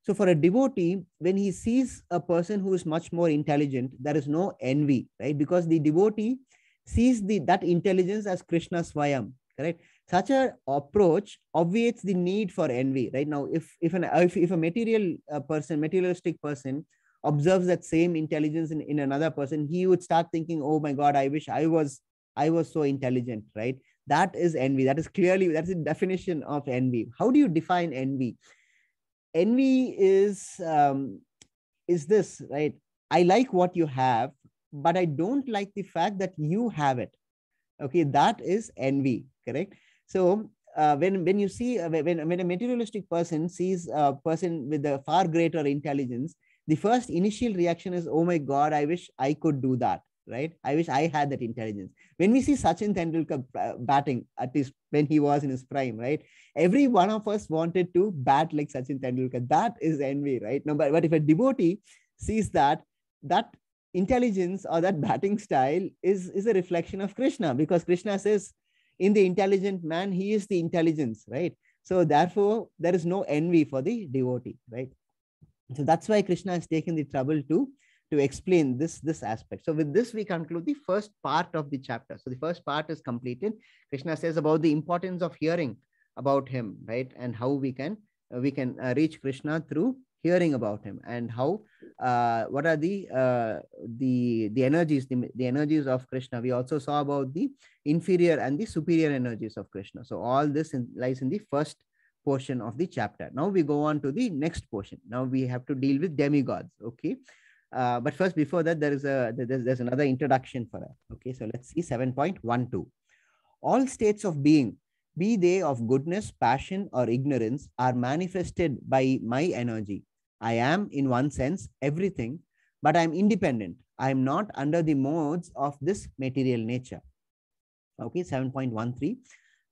So for a devotee, when he sees a person who is much more intelligent, there is no envy, right? Because the devotee sees that intelligence as Krishna Swayam, correct? Such an approach obviates the need for envy, right? Now, if a materialistic person observes that same intelligence in another person, he would start thinking, oh my God, I wish I was so intelligent, right? That is envy. That's the definition of envy. How do you define envy? Envy is this, right? I like what you have, but I don't like the fact that you have it. Okay, that is envy, correct? So when you see when a materialistic person sees a person with a far greater intelligence, the first initial reaction is, oh my God, I wish I could do that, right? I wish I had that intelligence. When we see Sachin Tendulkar batting, at least when he was in his prime, right? Every one of us wanted to bat like Sachin Tendulkar. That is envy, right? No, but if a devotee sees that intelligence or that batting style is a reflection of Krishna, because Krishna says in the intelligent man, he is the intelligence, right? So therefore, there is no envy for the devotee, right? So that's why Krishna has taken the trouble to explain this aspect. So with this, we conclude the first part of the chapter. So the first part is completed. Krishna says about the importance of hearing about him, right? And how we can reach Krishna through hearing about him, and how what are the energies, the energies of Krishna. We also saw about the inferior and the superior energies of Krishna. So all this lies in the first portion of the chapter. Now we go on to the next portion. Now we have to deal with demigods. Okay. But first, before that, there's another introduction for us. Okay, so let's see 7.12. All states of being, be they of goodness, passion, or ignorance, are manifested by my energy. I am, in one sense, everything, but I'm independent. I'm not under the modes of this material nature. Okay, 7.13.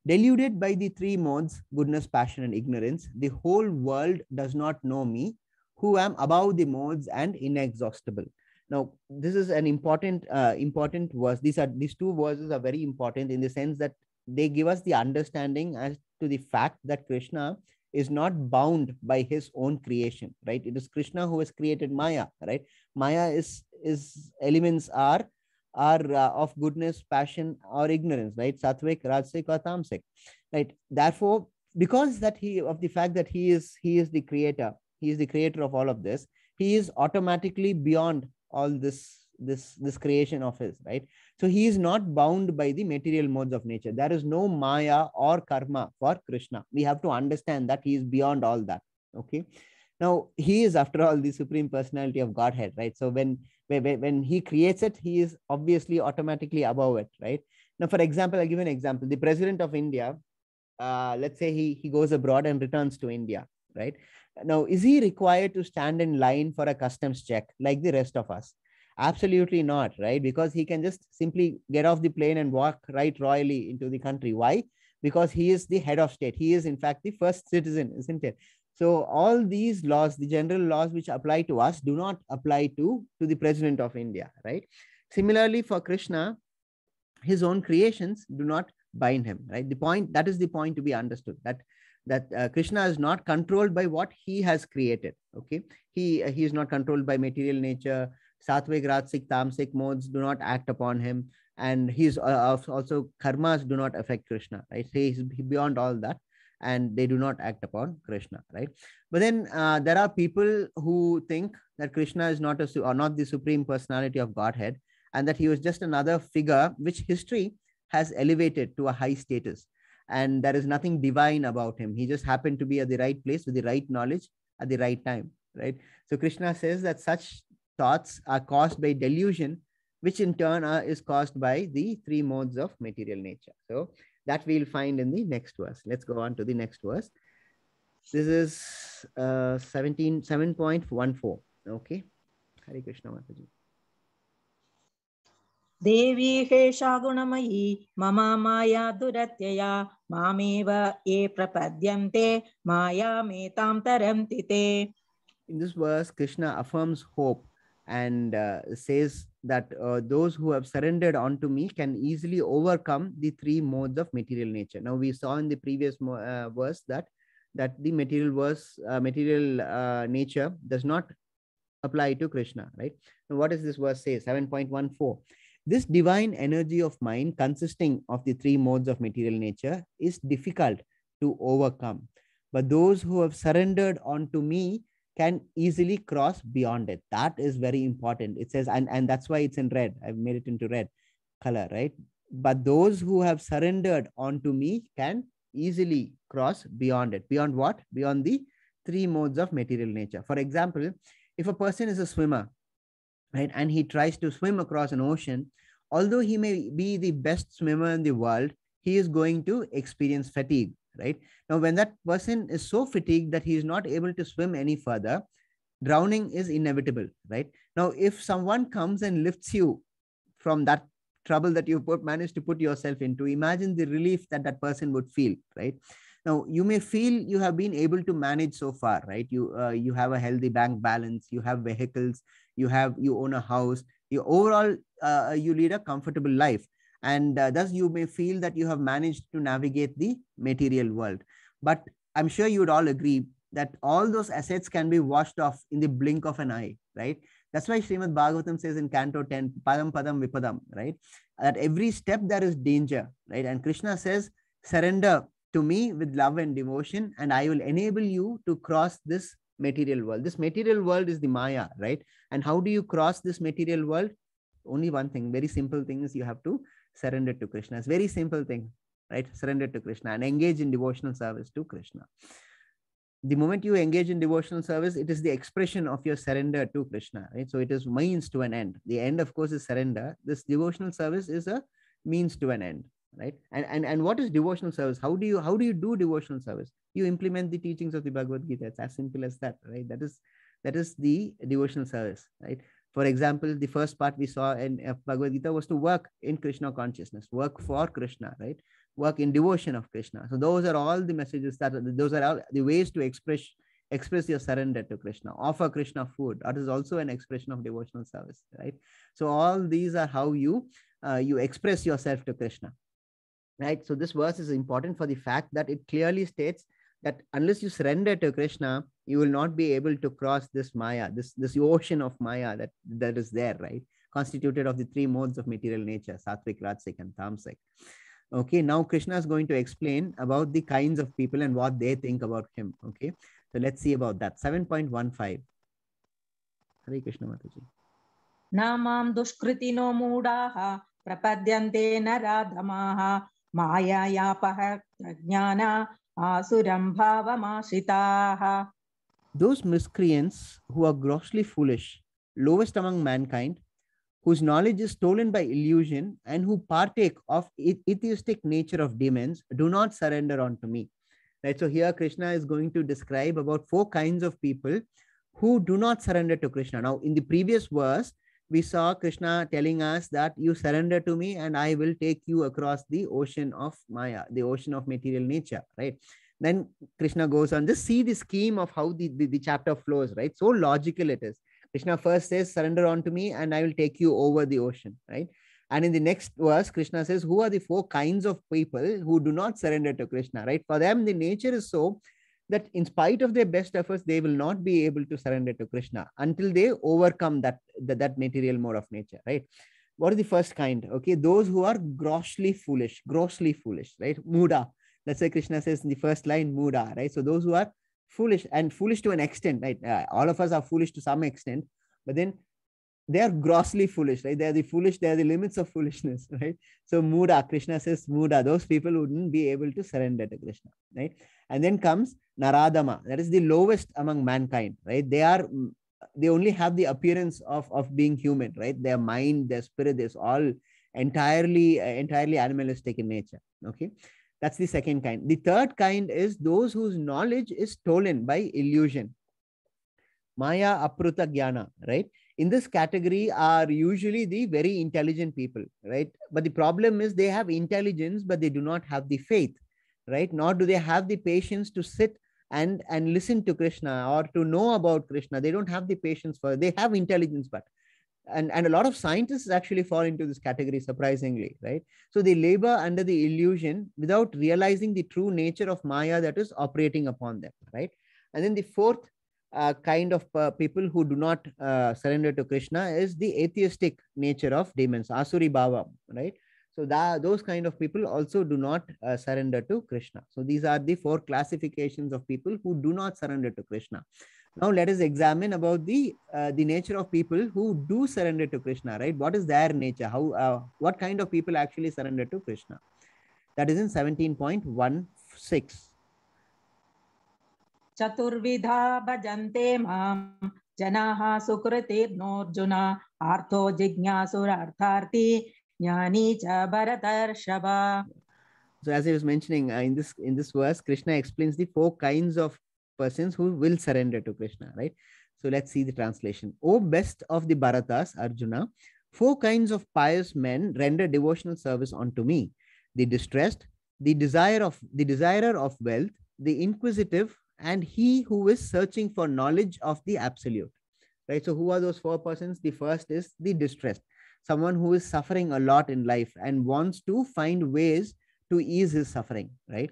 Deluded by the three modes, goodness, passion, and ignorance, the whole world does not know me, who am above the modes and inexhaustible. Now, this is an important verse. These two verses are very important in the sense that they give us the understanding as to the fact that Krishna is not bound by his own creation, right? It is Krishna who has created Maya, right? Maya is elements are of goodness, passion, or ignorance, right? Sattvic, Rajasic, or Tamasic, right? Therefore, because of the fact that he is the creator, he is the creator of all of this, he is automatically beyond all this this creation of his, right? So he is not bound by the material modes of nature. There is no Maya or karma for Krishna. We have to understand that he is beyond all that. Okay. Now he is, after all, the supreme personality of Godhead, right? So when he creates it, he is obviously automatically above it, right? Now, for example, I'll give you an example. The president of India, let's say he goes abroad and returns to India, right? Now, is he required to stand in line for a customs check like the rest of us? Absolutely not, right? Because he can just simply get off the plane and walk right royally into the country. Why? Because he is the head of state. He is, in fact, the first citizen, isn't it? So all these laws, the general laws which apply to us, do not apply to the president of India, right? Similarly, for Krishna, his own creations do not bind him, right? The point, that is the point to be understood, that Krishna is not controlled by what he has created. Okay, he is not controlled by material nature. Sattvic, Rajasic, Tamasic modes do not act upon him, and he's also karmas do not affect Krishna, right? He is beyond all that, and they do not act upon Krishna, right? But then there are people who think that Krishna is not the supreme personality of Godhead, and that he was just another figure which history has elevated to a high status, and there is nothing divine about him. He just happened to be at the right place with the right knowledge at the right time, right? So Krishna says that such thoughts are caused by delusion, which in turn is caused by the three modes of material nature. So that we'll find in the next verse. Let's go on to the next verse. This is 7.14. Okay. Hare Krishna Mataji. देवी हेषा गुणमयी मम माया दुरत्यया मामेव ये प्रपद्यन्ते मायामेतां तरन्ति ते. In this verse, Krishna affirms hope and says that those who have surrendered onto me can easily overcome the three modes of material nature. Now, we saw in the previous verse that the material nature does not apply to Krishna, right? Now, what does this verse say? 7.14. This divine energy of mind, consisting of the three modes of material nature, is difficult to overcome. But those who have surrendered onto me can easily cross beyond it. That is very important. It says, and that's why it's in red. I've made it into red color, right? But those who have surrendered onto me can easily cross beyond it. Beyond what? Beyond the three modes of material nature. For example, if a person is a swimmer, right, and he tries to swim across an ocean, although he may be the best swimmer in the world, he is going to experience fatigue, right? Now, when that person is so fatigued that he is not able to swim any further, drowning is inevitable, right? Now, if someone comes and lifts you from that trouble that you managed to put yourself into, imagine the relief that person would feel, right? Now, you may feel you have been able to manage so far, right? You have a healthy bank balance, you have vehicles, you own a house, you overall you lead a comfortable life, and thus you may feel that you have managed to navigate the material world. But I'm sure you would all agree that all those assets can be washed off in the blink of an eye, right? That's why Srimad Bhagavatam says in Canto 10, Padam Padam Vipadam, right? At every step there is danger, right? And Krishna says, surrender to me with love and devotion, and I will enable you to cross this material world. This material world is the Maya, right? And how do you cross this material world? Only one thing, very simple thing, is you have to surrender to Krishna. It's very simple thing, right? Surrender to Krishna and engage in devotional service to Krishna. The moment you engage in devotional service, it is the expression of your surrender to Krishna, right? So it is means to an end. The end, of course, is surrender. This devotional service is a means to an end, right? And what is devotional service? How do you do devotional service? You implement the teachings of the Bhagavad Gita. It's as simple as that, right? That is the devotional service, right? For example, the first part we saw in Bhagavad Gita was to work in Krishna consciousness, work for Krishna, right? Work in devotion of Krishna. So those are all the messages, those are all the ways to express your surrender to Krishna. Offer Krishna food. That is also an expression of devotional service, right? So all these are how you express yourself to Krishna, right? So this verse is important for the fact that it clearly states that unless you surrender to Krishna, you will not be able to cross this Maya, this ocean of Maya that is there, right? Constituted of the three modes of material nature, Sattvic, Rajasic, and Tamasic. Okay, now Krishna is going to explain about the kinds of people and what they think about him. Okay, so let's see about that. 7.15. Hare Krishna Mataji. नामां दुष्कृतिनो मूढाः प्रपद्यन्ते नराधमाः मायायापः प्रज्ञाना आसुरं भावमाश्रिताः. Those miscreants who are grossly foolish, lowest among mankind, whose knowledge is stolen by illusion and who partake of atheistic nature of demons, do not surrender unto me. Right. So here Krishna is going to describe about four kinds of people who do not surrender to Krishna. Now, in the previous verse, we saw Krishna telling us that you surrender to me and I will take you across the ocean of Maya, the ocean of material nature, right? Then Krishna goes on, just see the scheme of how the chapter flows, right? So logical it is. Krishna first says, surrender unto me and I will take you over the ocean, right? And in the next verse, Krishna says, who are the four kinds of people who do not surrender to Krishna, right? For them, the nature is so that in spite of their best efforts, they will not be able to surrender to Krishna until they overcome that material mode of nature, right? What is the first kind? Okay, those who are grossly foolish, right? Muda. Let's say Krishna says in the first line, Muda, right? So those who are foolish, and foolish to an extent, right? All of us are foolish to some extent, but then they are grossly foolish, right? They are the foolish, they are the limits of foolishness, right? So Muda, Krishna says Muda, those people wouldn't be able to surrender to Krishna, right? And then comes Naradama, that is the lowest among mankind, right? They only have the appearance of being human, right? Their mind, their spirit is all entirely animalistic in nature. Okay, that's the second kind. The third kind is those whose knowledge is stolen by illusion. Maya apruta jnana, right? In this category are usually the very intelligent people, right? But the problem is they have intelligence, but they do not have the faith, right? Nor do they have the patience to sit and listen to Krishna or to know about Krishna. They don't have the patience for it. They have intelligence, but and a lot of scientists actually fall into this category, surprisingly, right? So they labor under the illusion without realizing the true nature of Maya that is operating upon them, right? And then the fourth kind of people who do not surrender to Krishna is the atheistic nature of demons, Asuri Bhava, right? So those kind of people also do not surrender to Krishna. So these are the four classifications of people who do not surrender to Krishna. Now let us examine about the nature of people who do surrender to Krishna, right? What is their nature? How what kind of people actually surrender to Krishna? That is in 17.16. Chaturvidha bhajante mam janaha sukritirnojuna artho jignyasurartharti jnani cha bharatarshava. So as I was mentioning in this verse, Krishna explains the four kinds of persons who will surrender to Krishna, right? So let's see the translation. O best of the Bharatas, Arjuna, four kinds of pious men render devotional service unto me: the distressed, the desirer of wealth, the inquisitive, and he who is searching for knowledge of the absolute, right? So who are those four persons? The first is the distressed, someone who is suffering a lot in life and wants to find ways to ease his suffering, right?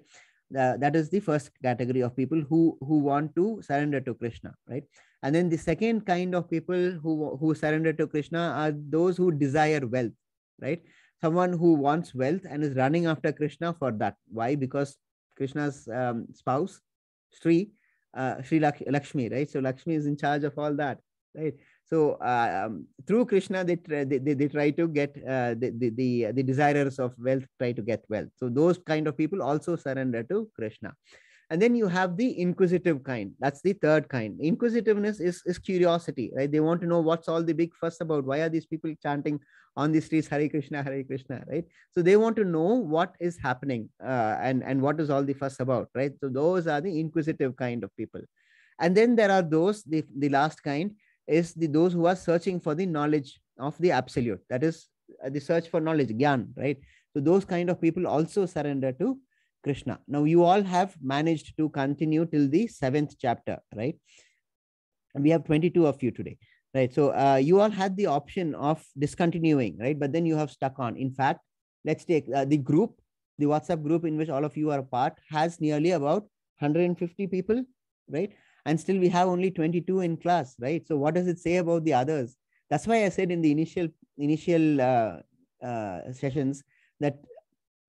That is the first category of people who want to surrender to Krishna, right? And then the second kind of people who surrender to Krishna are those who desire wealth, right? Someone who wants wealth and is running after Krishna for that. Why? Because Krishna's spouse, Sri Lakshmi, right? So Lakshmi is in charge of all that, right? So through Krishna, they try to get the desirers of wealth try to get wealth. So those kind of people also surrender to Krishna. And then you have the inquisitive kind. That's the third kind. Inquisitiveness is curiosity, right? They want to know what's all the big fuss about. Why are these people chanting on the streets Hare Krishna, right? So they want to know what is happening and what is all the fuss about, right? So those are the inquisitive kind of people. And then there are those, the last kind is those who are searching for the knowledge of the absolute. That is the search for knowledge, Gyan, right? So those kind of people also surrender to Krishna. Now you all have managed to continue till the 7th chapter, right? And we have 22 of you today, right? So you all had the option of discontinuing, right? But then you have stuck on. In fact, let's take the group, the WhatsApp group in which all of you are a part has nearly about 150 people, right? And still we have only 22 in class, right? So what does it say about the others? That's why I said in the initial sessions that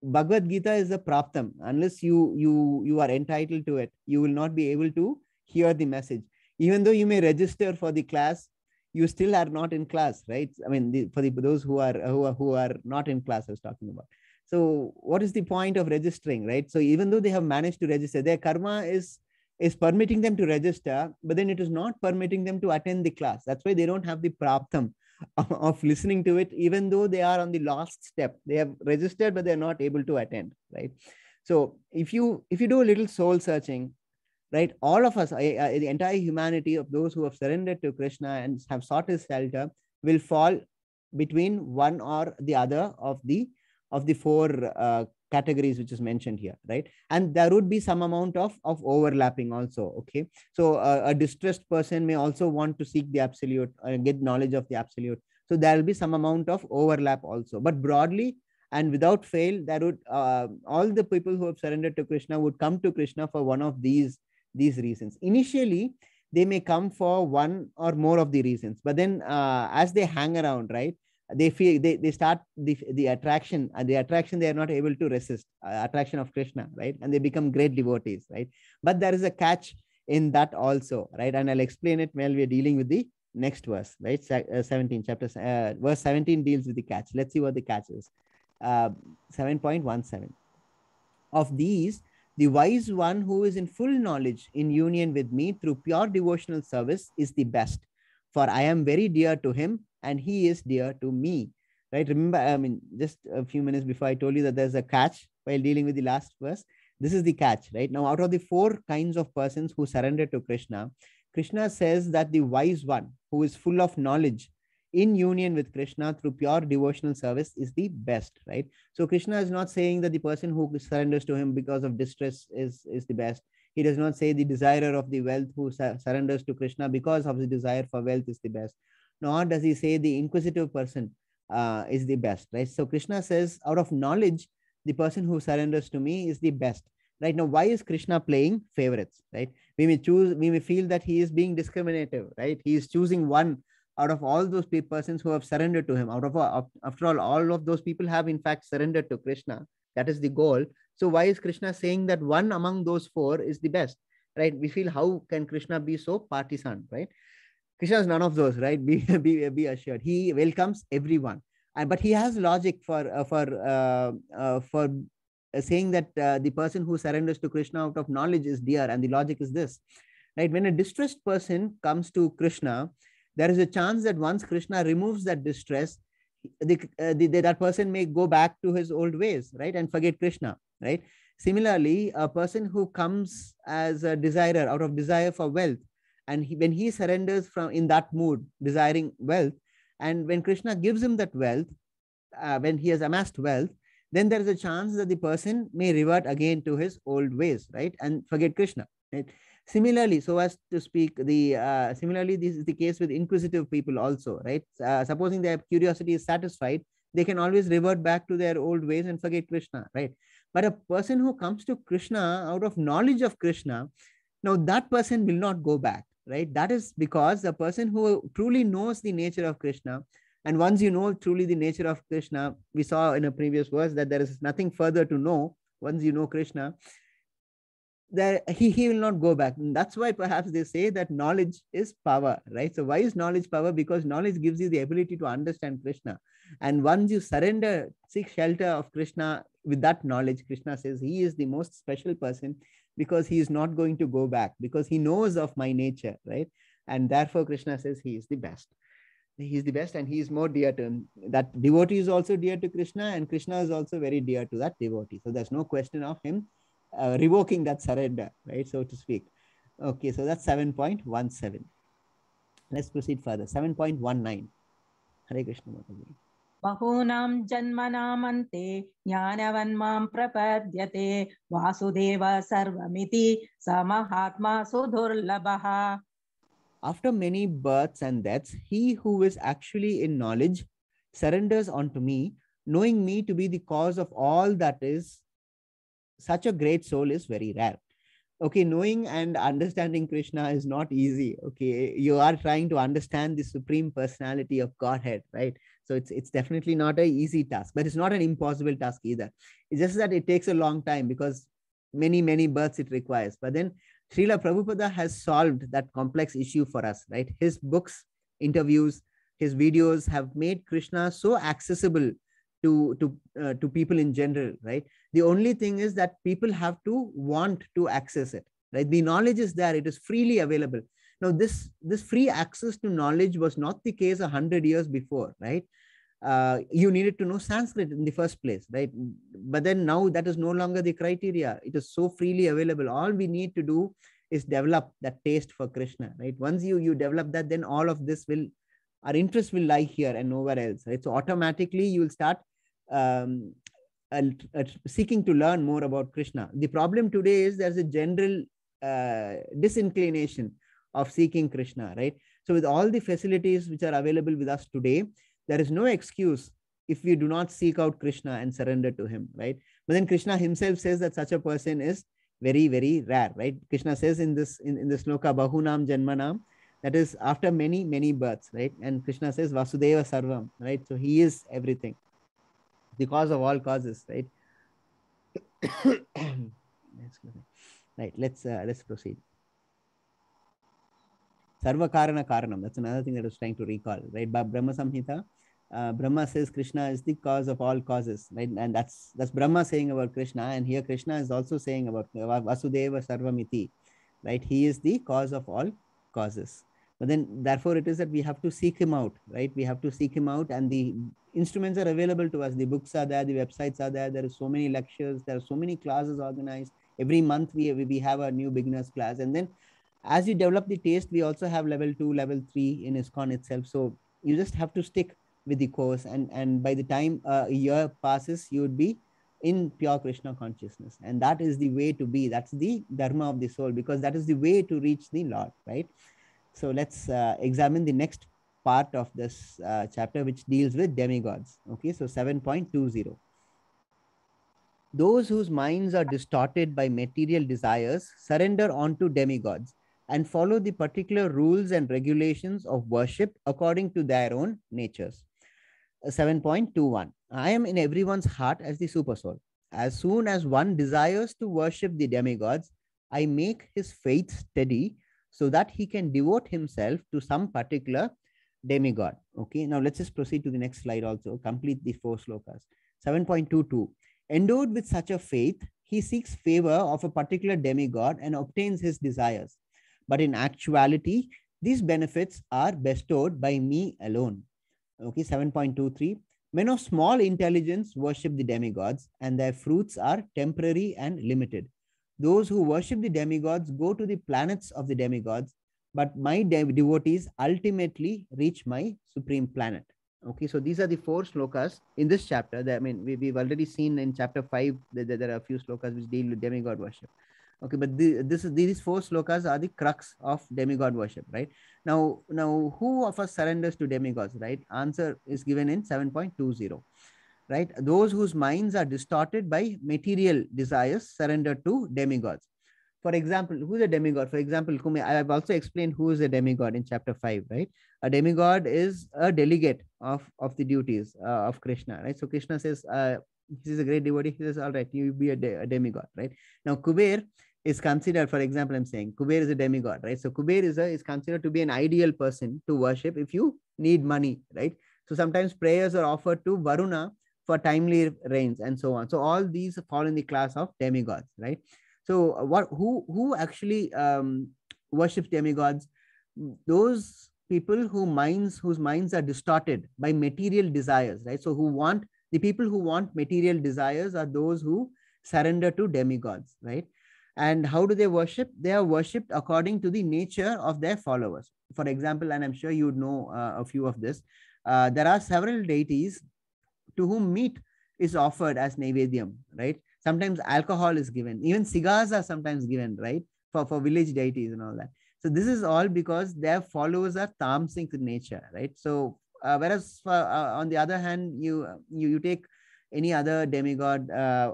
Bhagavad Gita is a praptam. Unless you are entitled to it, you will not be able to hear the message. Even though you may register for the class, you still are not in class, right? I mean, those who are not in class, I was talking about. So what is the point of registering, right? So even though they have managed to register, their karma is permitting them to register, but then it is not permitting them to attend the class. That's why they don't have the praptam of listening to it, even though they are on the last step. They have registered, but they're not able to attend, right? So if you do a little soul searching, right, all of us, the entire humanity of those who have surrendered to Krishna and have sought his shelter will fall between one or the other of the four categories which is mentioned here, right? And there would be some amount of overlapping also. Okay, so a distressed person may also want to seek the absolute, get knowledge of the absolute. So there will be some amount of overlap also, but broadly and without fail, there would all the people who have surrendered to Krishna would come to Krishna for one of these reasons. Initially they may come for one or more of the reasons, but then as they hang around, right, they feel they start the attraction, they are not able to resist attraction of Krishna, right, and they become great devotees, right? But there is a catch in that also, right? And I'll explain it while we are dealing with the next verse, right? 17 chapter verse 17 deals with the catch. Let's see what the catch is. 7.17. Of these, the wise one who is in full knowledge in union with me through pure devotional service is the best, for I am very dear to him and he is dear to me, right? Remember, I mean, just a few minutes before I told you that there's a catch while dealing with the last verse. This is the catch, right? Now, out of the four kinds of persons who surrender to Krishna, Krishna says that the wise one who is full of knowledge in union with Krishna through pure devotional service is the best, right? So Krishna is not saying that the person who surrenders to him because of distress is the best. He does not say the desirer of the wealth who surrenders to Krishna because of the desire for wealth is the best. Nor does he say the inquisitive person is the best, right? So Krishna says, out of knowledge, the person who surrenders to me is the best. Right now, why is Krishna playing favorites, right? We may feel that he is being discriminative, right? He is choosing one out of all those persons who have surrendered to him. After all of those people have in fact surrendered to Krishna. That is the goal. So why is Krishna saying that one among those four is the best, right? We feel, how can Krishna be so partisan, right? Krishna is none of those, right? Be assured. He welcomes everyone, but he has logic for saying that the person who surrenders to Krishna out of knowledge is dear, and the logic is this, right? When a distressed person comes to Krishna, there is a chance that once Krishna removes that distress, that person may go back to his old ways, right, and forget Krishna, right? Similarly, a person who comes as a desirer, out of desire for wealth, and when he surrenders from in that mood, desiring wealth, and when Krishna gives him that wealth, when he has amassed wealth, then there is a chance that the person may revert again to his old ways, right, and forget Krishna, right? Similarly, so as to speak, similarly, this is the case with inquisitive people also, right? Supposing their curiosity is satisfied, they can always revert back to their old ways and forget Krishna, right? But a person who comes to Krishna out of knowledge of Krishna, now that person will not go back, right? That is because the person who truly knows the nature of Krishna, and once you know truly the nature of Krishna, we saw in a previous verse that there is nothing further to know once you know Krishna, that he will not go back. And that's why perhaps they say that knowledge is power, right? So why is knowledge power? Because knowledge gives you the ability to understand Krishna. And once you surrender, seek shelter of Krishna with that knowledge, Krishna says he is the most special person because he is not going to go back, because he knows of my nature, right? And therefore Krishna says he is the best. He is the best and he is more dear to him. That devotee is also dear to Krishna, and Krishna is also very dear to that devotee. So there's no question of him revoking that surrender, right, so to speak. Okay, so that's 7.17. Let's proceed further. 7.19. Hare Krishna Mataji. Bahunam janmanamante jnanavanmam prapadyate vasudeva sarvamiti samahatma sudurlabha. After many births and deaths, he who is actually in knowledge surrenders unto me, knowing me to be the cause of all that is. Such a great soul is very rare. Okay, knowing and understanding Krishna is not easy. Okay, you are trying to understand the supreme personality of Godhead, right? So it's definitely not an easy task, but it's not an impossible task either. It's just that it takes a long time because many births it requires. But then Srila Prabhupada has solved that complex issue for us, right? His books interviews, his videos have made Krishna so accessible to people in general, right? The only thing is that people have to want to access it, right? The knowledge is there, it is freely available. Now this free access to knowledge was not the case 100 years before, right? You needed to know Sanskrit in the first place, right? But then now that is no longer the criteria. It is so freely available. All we need to do is develop that taste for Krishna, right? Once you develop that, then all of this will, our interest will lie here and nowhere else, right? So automatically you will start um, seeking to learn more about Krishna. The problem today is there's a general disinclination of seeking Krishna, right? So with all the facilities which are available with us today, there is no excuse if we do not seek out Krishna and surrender to him, right? But then Krishna himself says that such a person is very, very rare, right? Krishna says in this sloka, Bahunam Janmanam, that is after many, many births, right? And Krishna says Vasudeva Sarvam, right? So he is everything, the cause of all causes, right? Right, let's proceed. Sarva Karana Karanam, that's another thing that I was trying to recall, right? By Brahma Samhita, Brahma says Krishna is the cause of all causes, right? And that's Brahma saying about Krishna, and here Krishna is also saying about Vasudeva Sarvamiti, right? He is the cause of all causes. But then therefore it is that we have to seek him out, right? We have to seek him out, and the instruments are available to us. The books are there, the websites are there. There are so many lectures, there are so many classes organized. Every month we have a new beginners class, and then as you develop the taste, we also have level 2, level 3 in ISKCON itself. So you just have to stick with the course, and by the time a year passes, you would be in pure Krishna consciousness, and that is the way to be. That's the dharma of the soul, because that is the way to reach the Lord, right? So let's examine the next part of this chapter, which deals with demigods. Okay, so 7.20. Those whose minds are distorted by material desires surrender onto demigods and follow the particular rules and regulations of worship according to their own natures. 7.21. I am in everyone's heart as the supersoul. As soon as one desires to worship the demigods, I make his faith steady so that he can devote himself to some particular demigod. Okay, now let's just proceed to the next slide also, complete the 4 slokas. 7.22. Endowed with such a faith, he seeks favor of a particular demigod and obtains his desires. But in actuality, these benefits are bestowed by me alone. Okay, 7.23. Men of small intelligence worship the demigods, and their fruits are temporary and limited. Those who worship the demigods go to the planets of the demigods, but my devotees ultimately reach my supreme planet. Okay, so these are the 4 slokas in this chapter. That, I mean, we've already seen in chapter 5 that there are a few slokas which deal with demigod worship. Okay, but these 4 slokas are the crux of demigod worship, right? Now, who of us surrenders to demigods, right? Answer is given in 7.20, right? Those whose minds are distorted by material desires surrender to demigods. For example, who is a demigod? For example, I have also explained who is a demigod in chapter 5, right? A demigod is a delegate of the duties of Krishna, right? So Krishna says, this is a great devotee. He says, all right, you be a demigod, right? Now, Kuber is considered, for example, I'm saying Kuber is a demigod, right? So Kuber is considered to be an ideal person to worship if you need money, right? So sometimes prayers are offered to Varuna for timely rains and so on. So all these fall in the class of demigods, right? So who actually worships demigods? Those people whose minds are distorted by material desires, right? So the people who want material desires are those who surrender to demigods, right? And how do they worship? They are worshipped according to the nature of their followers. For example, and I'm sure you would know a few of this, there are several deities to whom meat is offered as Naivedyam, right? Sometimes alcohol is given. Even cigars are sometimes given, right? For village deities and all that. So this is all because their followers are tamasic in nature, right? So whereas on the other hand, you take any other demigod,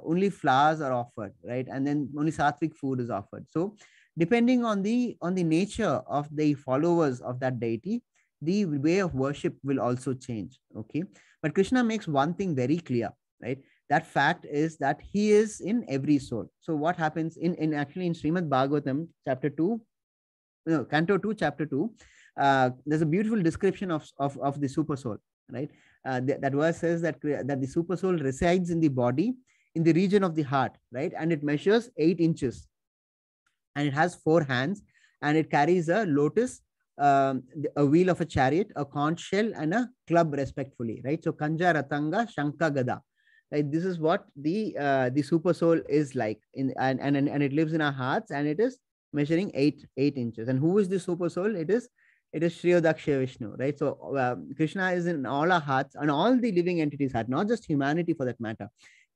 only flowers are offered, right? And then only sattvic food is offered. So depending on the nature of the followers of that deity, the way of worship will also change. Okay, but Krishna makes one thing very clear, right? That fact is that he is in every soul. So what happens in actually in Srimad Bhagavatam chapter 2, no, canto 2, chapter 2, there's a beautiful description of the super soul, right? That verse says that the super soul resides in the body, in the region of the heart, right? And it measures 8 inches, and it has 4 hands, and it carries a lotus, a wheel of a chariot, a conch shell, and a club, respectfully, right? So Kanja, Ratanga, Shanka, Gada. Right? This is what the super soul is like, and it lives in our hearts, and it is measuring 8 inches. And who is the super soul? It is Shriyodaksha Vishnu, right? So Krishna is in all our hearts, and all the living entities' heart, not just humanity for that matter.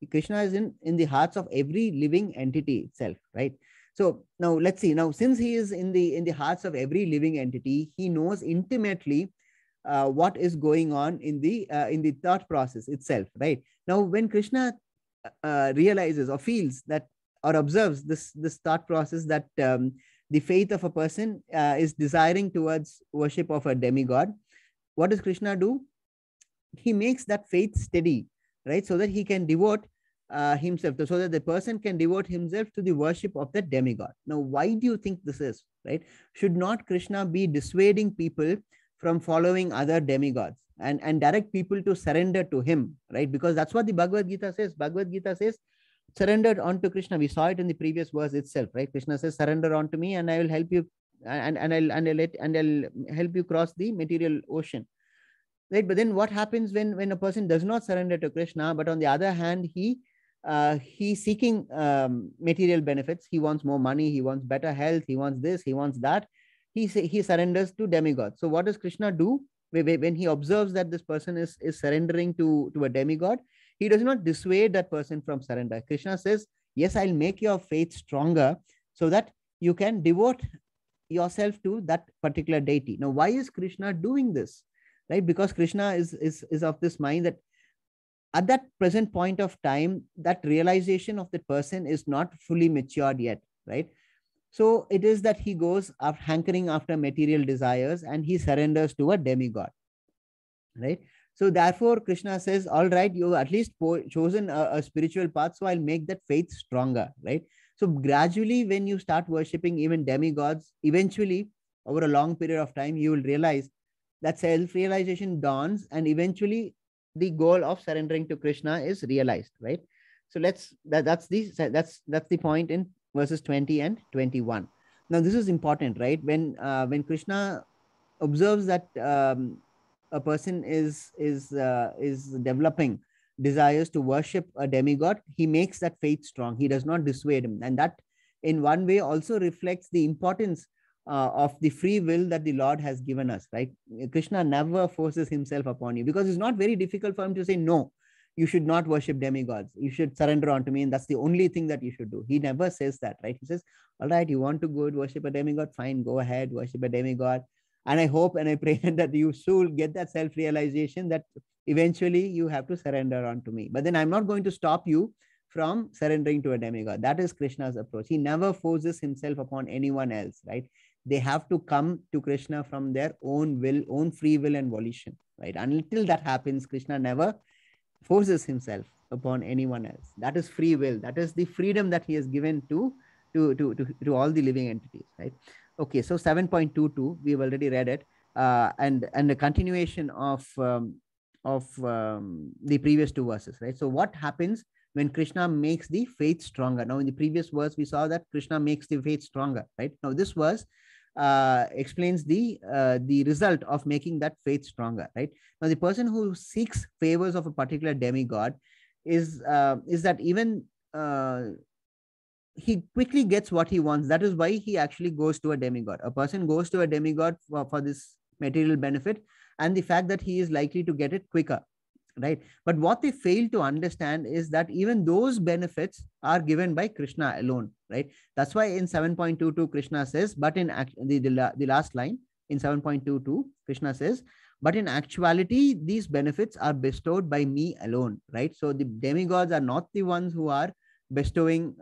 Krishna is in the hearts of every living entity itself, right? So now let's see. Now, since he is in the hearts of every living entity, he knows intimately what is going on in the thought process itself, right? Now, when Krishna realizes or feels that, or observes this thought process, that the faith of a person is desiring towards worship of a demigod, what does Krishna do? He makes that faith steady, right? So that he can devote himself, so that the person can devote himself to the worship of the demigod. Now, why do you think this is, right? Should not Krishna be dissuading people from following other demigods, and direct people to surrender to him, right? Because that's what the Bhagavad Gita says. Bhagavad Gita says, surrender unto Krishna. We saw it in the previous verse itself, right? Krishna says, surrender unto me, and I will help you, and I'll help you cross the material ocean. Right? But then what happens when a person does not surrender to Krishna, but on the other hand, he's seeking material benefits. He wants more money, he wants better health, he wants this, he wants that. He surrenders to demigods. So what does Krishna do? When he observes that this person is surrendering to a demigod, he does not dissuade that person from surrender. Krishna says, yes, I'll make your faith stronger so that you can devote yourself to that particular deity. Now, why is Krishna doing this? Right? Because Krishna is of this mind that at that present point of time, that realization of the person is not fully matured yet, right? So it is that he goes hankering after material desires, and he surrenders to a demigod, right? So therefore, Krishna says, all right, you at least chosen a spiritual path, so I'll make that faith stronger, right? So gradually, when you start worshipping even demigods, eventually, over a long period of time, you will realize that self-realization dawns, and eventually the goal of surrendering to Krishna is realized, right? So that's the point in verses 20 and 21. Now, this is important, right? When Krishna observes that a person is developing desires to worship a demigod, he makes that faith strong. He does not dissuade him, and that in one way also reflects the importance of the free will that the Lord has given us, right? Krishna never forces himself upon you, because it's not very difficult for him to say, no, you should not worship demigods. You should surrender unto me, and that's the only thing that you should do. He never says that, right? He says, all right, you want to go worship a demigod? Fine, go ahead, worship a demigod. And I hope and I pray that you soon get that self-realization that eventually you have to surrender unto me. But then I'm not going to stop you from surrendering to a demigod. That is Krishna's approach. He never forces himself upon anyone else, right? They have to come to Krishna from their own will, own free will and volition, right? Until that happens, Krishna never forces himself upon anyone else. That is free will. That is the freedom that he has given to all the living entities, right? Okay, so 7.22, we've already read it, and the continuation of the previous 2 verses, right? So what happens when Krishna makes the faith stronger? Now, in the previous verse, we saw that Krishna makes the faith stronger, right? Now, this verse explains the result of making that faith stronger, right? Now, the person who seeks favors of a particular demigod is that even he quickly gets what he wants. That is why he actually goes to a demigod. A person goes to a demigod for this material benefit, and the fact that he is likely to get it quicker, right? But what they fail to understand is that even those benefits are given by Krishna alone, right? That's why in 7.22 Krishna says, but in the last line in 7.22 Krishna says, but in actuality these benefits are bestowed by me alone, right? So the demigods are not the ones who are bestowing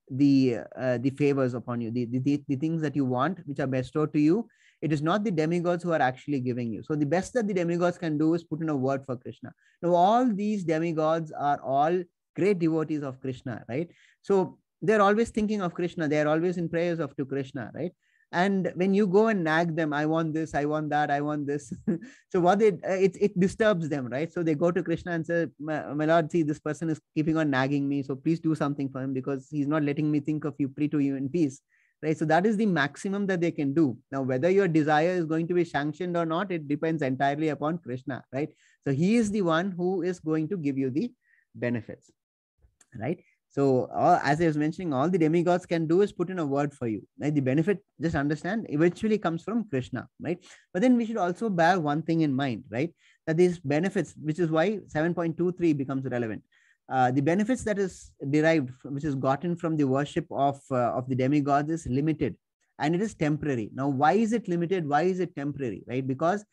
the favors upon you, the things that you want, which are bestowed to you. It is not the demigods who are actually giving you. So the best that the demigods can do is put in a word for Krishna. Now, all these demigods are all great devotees of Krishna, right? So they're always thinking of Krishna. They're always in prayers to Krishna, right? And when you go and nag them, I want this, I want that, I want this. So what it disturbs them, right? So they go to Krishna and say, my Lord, see, this person is keeping on nagging me. So please do something for him because he's not letting me think of you, pray to you in peace. Right. So that is the maximum that they can do. Now, whether your desire is going to be sanctioned or not, it depends entirely upon Krishna. Right. So he is the one who is going to give you the benefits. Right. So as I was mentioning, all the demigods can do is put in a word for you. Right? The benefit, just understand, eventually comes from Krishna. Right. But then we should also bear one thing in mind, right? That these benefits, which is why 7.23 becomes relevant. The benefits that is derived, which is gotten from the worship of the demigods, is limited, and it is temporary. Now, why is it limited? Why is it temporary? Right? Because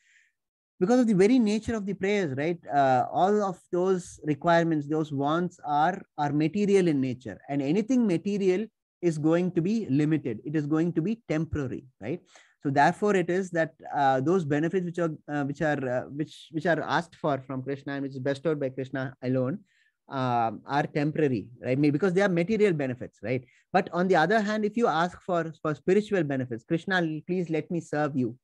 of the very nature of the prayers, right? All of those requirements, those wants are material in nature, and anything material is going to be limited. It is going to be temporary, right? So therefore, it is that those benefits which are asked for from Krishna and which is bestowed by Krishna alone are temporary, right? Maybe because they are material benefits, right? But on the other hand, if you ask for spiritual benefits, Krishna, please let me serve you,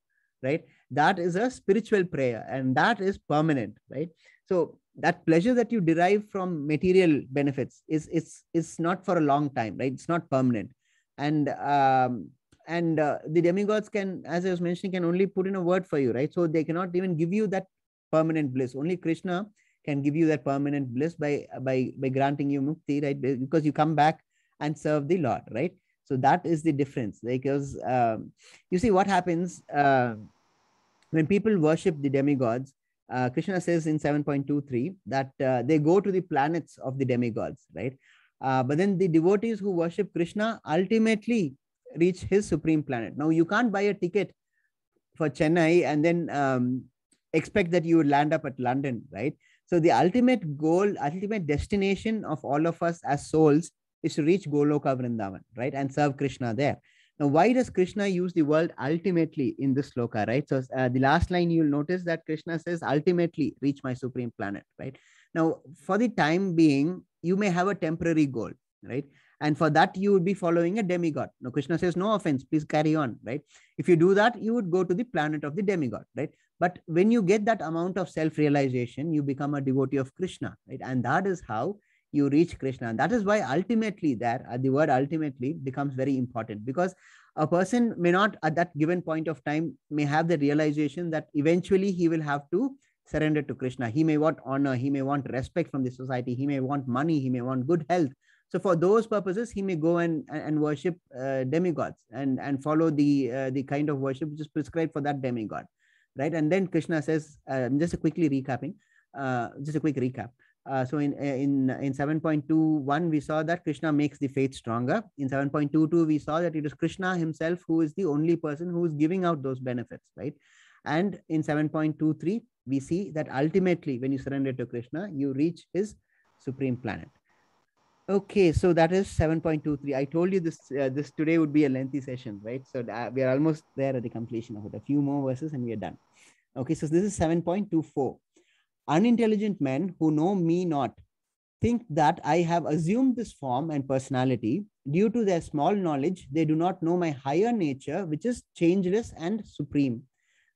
right? That is a spiritual prayer, and that is permanent, right? So that pleasure that you derive from material benefits is not for a long time, right? It's not permanent. And the demigods can, as I was mentioning, can only put in a word for you, right? So they cannot even give you that permanent bliss. Only Krishna can give you that permanent bliss by granting you mukti, right? Because you come back and serve the Lord, right? So that is the difference. Because you see what happens when people worship the demigods. Krishna says in 7.23 that they go to the planets of the demigods, right? But then the devotees who worship Krishna ultimately reach his supreme planet. Now, you can't buy a ticket for Chennai and then expect that you would land up at London, right? So the ultimate goal, ultimate destination of all of us as souls is to reach Goloka Vrindavan, right? And serve Krishna there. Now, why does Krishna use the word ultimately in this sloka, right? So the last line, you'll notice that Krishna says, ultimately reach my supreme planet, right? Now, for the time being, you may have a temporary goal, right? And for that, you would be following a demigod. Now, Krishna says, no offense, please carry on, right? If you do that, you would go to the planet of the demigod, right? But when you get that amount of self-realization, you become a devotee of Krishna, right? And that is how you reach Krishna. And that is why ultimately the word ultimately becomes very important, because a person may not at that given point of time may have the realization that eventually he will have to surrender to Krishna. He may want honor, he may want respect from the society, he may want money, he may want good health. So for those purposes, he may go and worship demigods and follow the kind of worship which is prescribed for that demigod, right? And then Krishna says, just a quick recap. So in 7.21, we saw that Krishna makes the faith stronger. In 7.22, we saw that it is Krishna himself who is the only person who is giving out those benefits, right? And in 7.23, we see that ultimately, when you surrender to Krishna, you reach his supreme planet. Okay, so that is 7.23. I told you this this today would be a lengthy session, right? So we are almost there at the completion of it. A few more verses and we are done. Okay, so this is 7.24. Unintelligent men who know me not think that I have assumed this form and personality. Due to their small knowledge, they do not know my higher nature, which is changeless and supreme.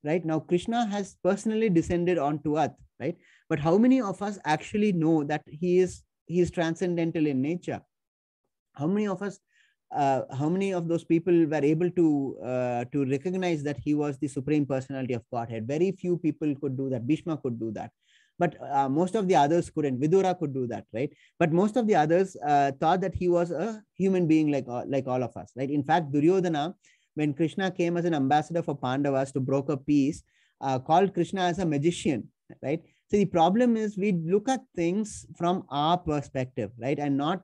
Right now, Krishna has personally descended onto earth, right? But how many of us actually know that he is transcendental in nature? How many of us, how many of those people were able to recognize that he was the supreme personality of Godhead? Very few people could do that. Bhishma could do that. But most of the others couldn't. Vidura could do that, right? But most of the others thought that he was a human being like all of us, right? In fact, Duryodhana, when Krishna came as an ambassador for Pandavas to broker peace, called Krishna as a magician, right? So the problem is we look at things from our perspective, right? And not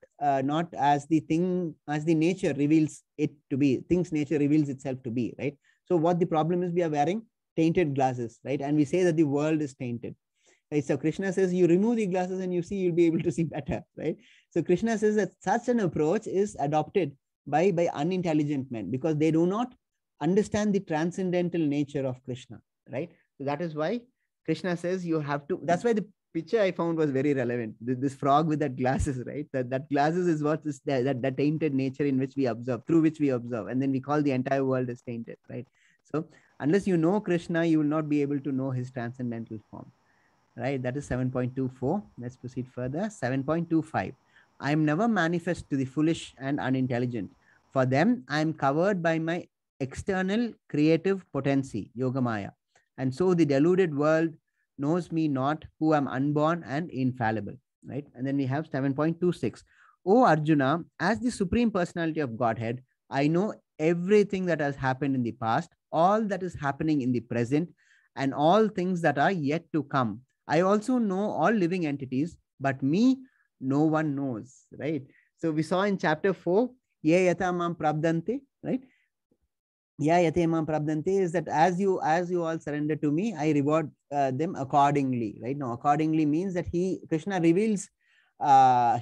as the thing, as the nature reveals it to be. Things nature reveals itself to be, right? So what the problem is, we are wearing tainted glasses, right? And we say that the world is tainted. Right? So Krishna says, you remove the glasses and you see, you'll be able to see better, right? So Krishna says that such an approach is adopted by unintelligent men because they do not understand the transcendental nature of Krishna, right? So that is why Krishna says you have to, that's why picture I found was very relevant. This frog with that glasses, right? That glasses is what is that tainted nature in which we observe, through which we observe, and then we call the entire world as tainted, right? So unless you know Krishna, you will not be able to know his transcendental form, right? That is 7.24. Let's proceed further. 7.25. I am never manifest to the foolish and unintelligent. For them, I am covered by my external creative potency, Yogamaya. And so the deluded world knows me not, who am unborn and infallible, right? And then we have 7.26. O Arjuna, as the Supreme Personality of Godhead, I know everything that has happened in the past, all that is happening in the present, and all things that are yet to come. I also know all living entities, but me, no one knows, right? So we saw in chapter 4, Ye yata mam prabdante, right? Ya yate mam prabdante is that as you all surrender to me, I reward them accordingly, right? Now, accordingly means that Krishna reveals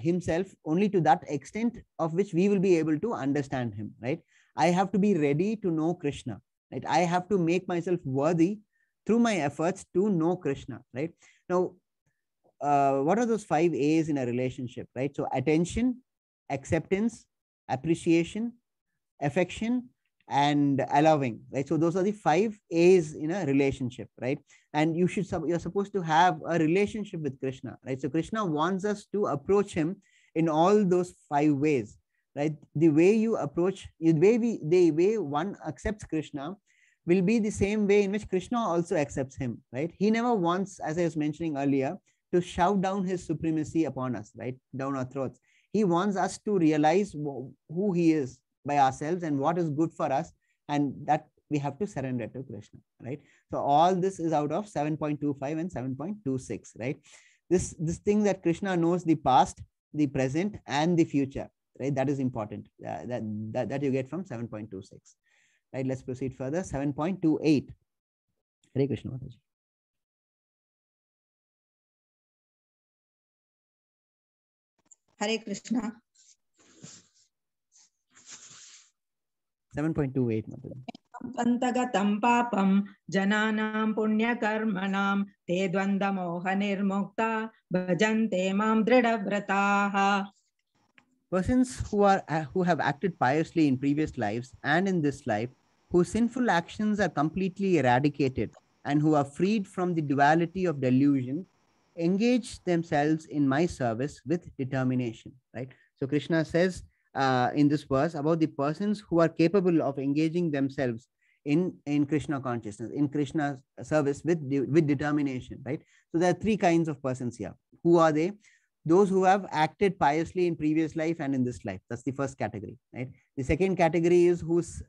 himself only to that extent of which we will be able to understand him, right? I have to be ready to know Krishna, right? I have to make myself worthy through my efforts to know Krishna, right? Now, what are those 5 A's in a relationship, right? So attention, acceptance, appreciation, affection, and allowing, right? So those are the 5 A's in a relationship, right? And you're supposed to have a relationship with Krishna, right? So Krishna wants us to approach him in all those 5 ways, right? The way you approach, the way one accepts Krishna will be the same way in which Krishna also accepts him, right? He never wants, as I was mentioning earlier, to shout down his supremacy upon us, right? Down our throats. He wants us to realize who he is by ourselves and what is good for us, and that we have to surrender to Krishna, right? So all this is out of 7.25 and 7.26, right? This thing that Krishna knows the past, the present, and the future, right? That is important. That you get from 7.26. Right, let's proceed further. 7.28. Hare Krishna Mataji. Hare Krishna. 7.28. Mataji. Antagatam papam jananam punyakarmanam te dvandamoha nirmukta bhajante mam dridhavrataha. Persons who have acted piously in previous lives and in this life, whose sinful actions are completely eradicated and who are freed from the duality of delusion, engage themselves in my service with determination, right? So Krishna says in this verse about the persons who are capable of engaging themselves in Krishna consciousness, in Krishna's service with determination, right? So there are 3 kinds of persons here. Who are they? Those who have acted piously in previous life and in this life. That's the first category, right? The second category is whose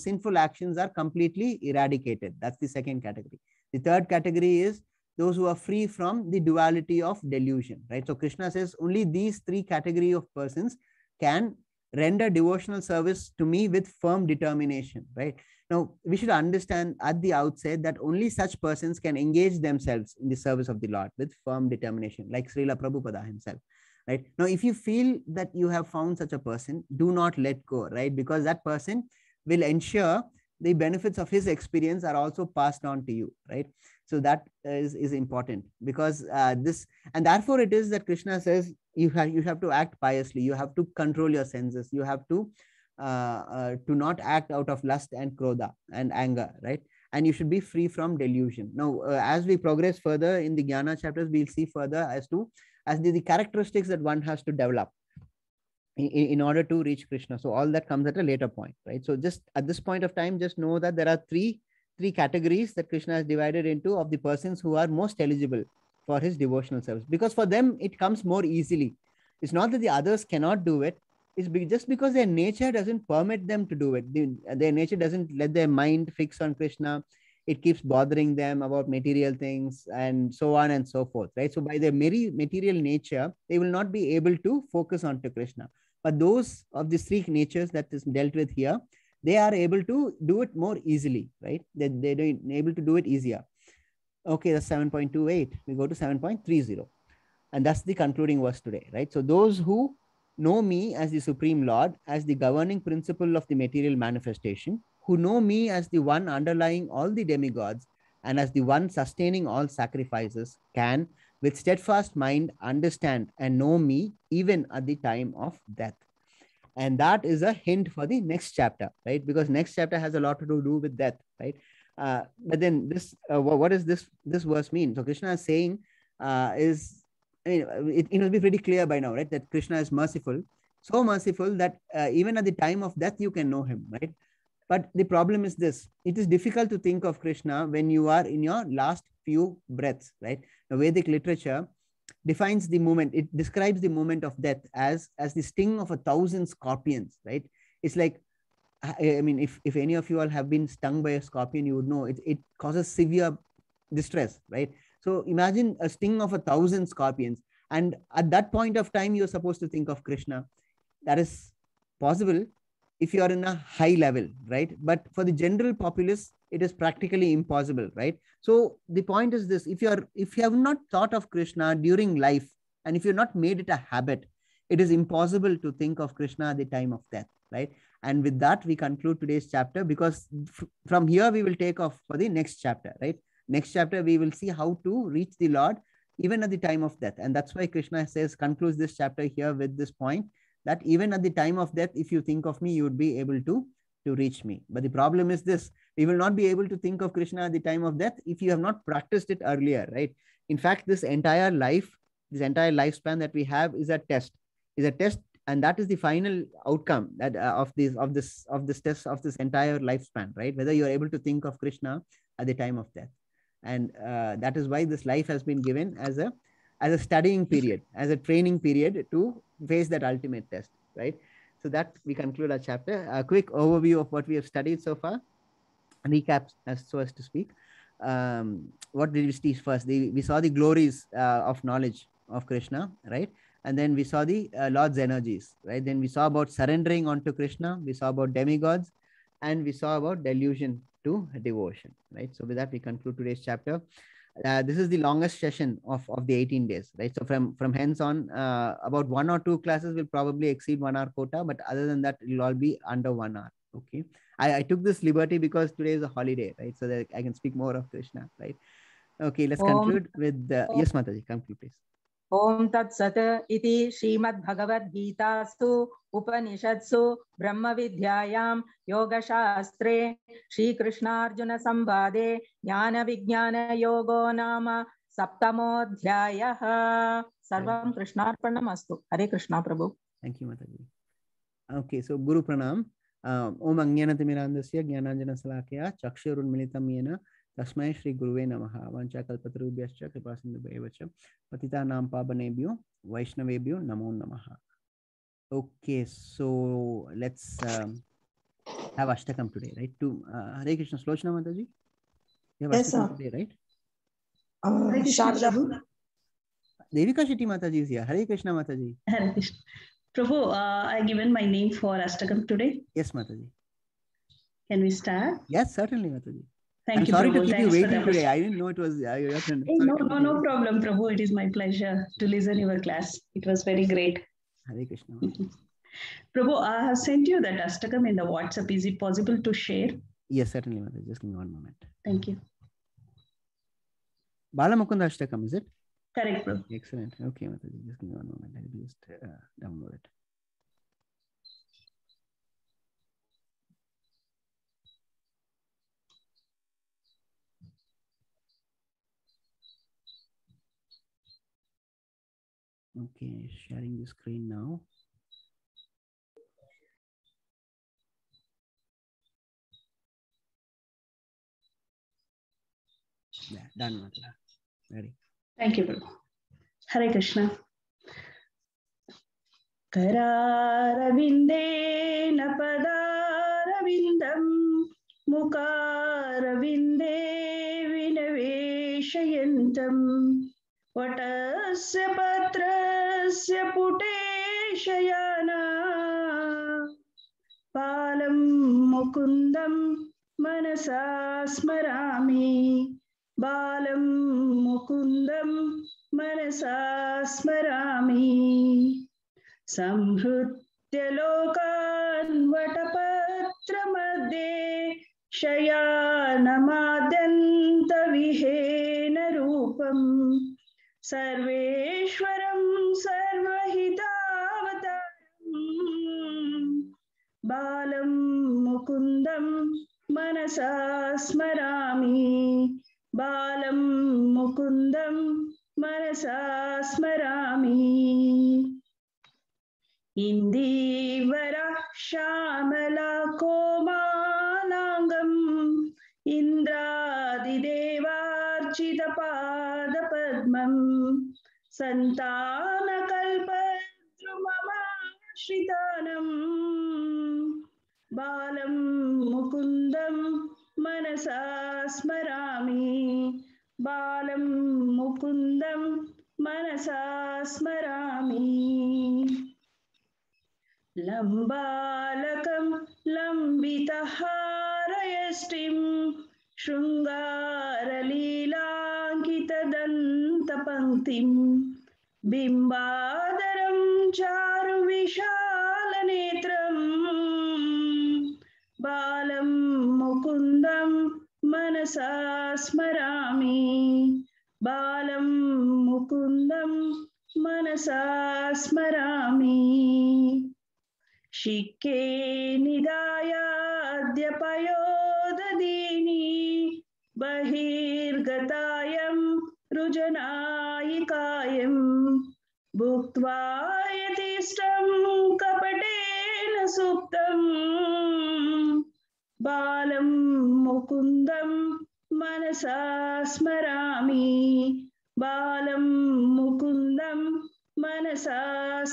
sinful actions are completely eradicated. That's the second category. The third category is those who are free from the duality of delusion, right? So Krishna says only these 3 category of persons can render devotional service to me with firm determination, right? Now, we should understand at the outset that only such persons can engage themselves in the service of the Lord with firm determination, like Srila Prabhupada himself, right? Now, if you feel that you have found such a person, do not let go, right? Because that person will ensure the benefits of his experience are also passed on to you, right? So that is important, because and therefore it is that Krishna says you have to act piously, you have to control your senses, you have to not act out of lust and krodha and anger, right? And you should be free from delusion. Now, as we progress further in the Jnana chapters, we'll see further as the characteristics that one has to develop in order to reach Krishna. So all that comes at a later point, right? So just at this point of time, just know that there are three categories that Krishna has divided into of the persons who are most eligible for his devotional service, because for them it comes more easily. It's not that the others cannot do it. It's just because their nature doesn't permit them to do it. Their nature doesn't let their mind fix on Krishna. It keeps bothering them about material things and so on and so forth, right? So by their material nature, they will not be able to focus on to Krishna. But those of these 3 natures that is dealt with here, they are able to do it more easily, right? They're able to do it easier. Okay, that's 7.28. We go to 7.30. And that's the concluding verse today, right? So those who know me as the Supreme Lord, as the governing principle of the material manifestation, who know me as the one underlying all the demigods and as the one sustaining all sacrifices, can, with steadfast mind, understand and know me even at the time of death. And that is a hint for the next chapter, right? Because next chapter has a lot to do with death, right? But then this, what does this verse mean? So Krishna is saying, is, I mean, it will be pretty clear by now, right? That Krishna is merciful, so merciful that even at the time of death, you can know him, right? But the problem is this: it is difficult to think of Krishna when you are in your last few breaths, right? The Vedic literature defines the moment, it describes the moment of death as the sting of 1,000 scorpions, right? It's like, I mean, if any of you all have been stung by a scorpion, you would know it causes severe distress, right? So imagine a sting of 1,000 scorpions, and at that point of time, you're supposed to think of Krishna. That is possible if you are in a high level, right? But for the general populace, it is practically impossible, right? So the point is this: if you have not thought of Krishna during life, and if you've not made it a habit, it is impossible to think of Krishna at the time of death, right? And with that, we conclude today's chapter, because from here we will take off for the next chapter, right? Next chapter, we will see how to reach the Lord even at the time of death. And that's why Krishna concludes this chapter here with this point, that even at the time of death, if you think of me, you would be able to reach me. But the problem is this: we will not be able to think of Krishna at the time of death if you have not practiced it earlier, right? In fact, this entire lifespan that we have is a test, and that is the final outcome that of this test of this entire lifespan, right? Whether you are able to think of Krishna at the time of death. And that is why this life has been given as a studying period, as a training period to face that ultimate test, right? So that we conclude our chapter. A quick overview of what we have studied so far, recaps so as to speak. What did we see first? We saw the glories of knowledge of Krishna, right? And then we saw the Lord's energies, right? Then we saw about surrendering onto Krishna. We saw about demigods, and we saw about delusion to devotion, right? So with that, we conclude today's chapter. This is the longest session of the 18 days, right? So from hence on, about 1 or 2 classes will probably exceed 1 hour quota, but other than that, it will all be under 1 hour. Okay. I took this liberty because today is a holiday, right? So that I can speak more of Krishna, right? Okay, let's conclude with yes, Mataji, conclude please. Om Tat Sat iti Srimad Bhagavad Gitasu Upanishadsu Brahma Vidyayam Yoga Shastre Shri Krishna Arjuna Sambhade Jnana Vigyana Yogo Nama Saptamodhyayaha. Sarvam Krishnarpanamastu. Hare Krishna Prabhu. Thank you, Mataji. Okay, so Guru Pranam. Om Ajnanatimirandasya Jnananjana Salakaya Chakshurunmilitam Yena Tasmai Shri Guruve Namaha. Vancha Kalpatarubhyascha Kripasindhubhayavacha Patitanam Pavanebhyo Vaishnavebhyo Namo Namaha. Okay, so let's have Ashtakam today, right? To Hare Krishna Slochna Mataji. You have Yes, Ashtakam today, right? Sharda. Devika Shetty Mataji is here. Hare Krishna Mataji. Hare Krishna. Prabhu, I given my name for Ashtakam today. Yes, Mataji. Can we start? Yes, certainly, Mataji. Thank you, sorry Prabhu. to keep you waiting today. I didn't know it was your turn. No problem, Prabhu. It is my pleasure to listen your class. It was very great. Hare Krishna. Prabhu, I have sent you that Ashtakam in the WhatsApp. Is it possible to share? Yes, certainly, Mataji. Just give me one moment. Thank you. Bala Mukunda Ashtakam, is it? Correct, Prabhu. Excellent. Okay, Mataji. Just give me one moment. I'll just download it. Okay, sharing the screen now. Yeah, done, Mataji. Ready. Thank you, Prabhu. Hare Krishna. Kararavindena padaravindam mukaravinde vinaveshayantam vatasya patrasya puteshayana palam mukundam manasa smarami balam mukundam manasa smarami samhrutya lokan vatapatra madhye shayana madhyanta vihena rupam सर्वेश्वरं सर्वहितावतारम् बालं मुकुन्दं मनसा स्मरामि बालं मुकुन्दं मनसा स्मरामि इन्दीवर श्यामला कोमालाङ्गम् इन्द्रादिदेवार्चितपादपद्मम् सन्तानकल्पद्रुममाश्रितानम् बालं मुकुन्दं मनसा स्मरामि बालं मुकुन्दं मनसा स्मरामि लम्बालकं लम्बितहारयष्टिं शृङ्गारलीलाङ्कितदन्तपङ्क्तिं बिम्बादरं चारुविशालनेत्रं बालं मुकुन्दं मनसा स्मरामि बालं मुकुन्दं मनसा स्मरामि शिखे निधायाद्यपयोददीनि बहिर्गतायं रुजनायिकायं भुक्त्वा यतिष्ठं कपटेन सुप्तं बालं मुकुन्दं मनसा स्मरामि बालं मुकुन्दं मनसा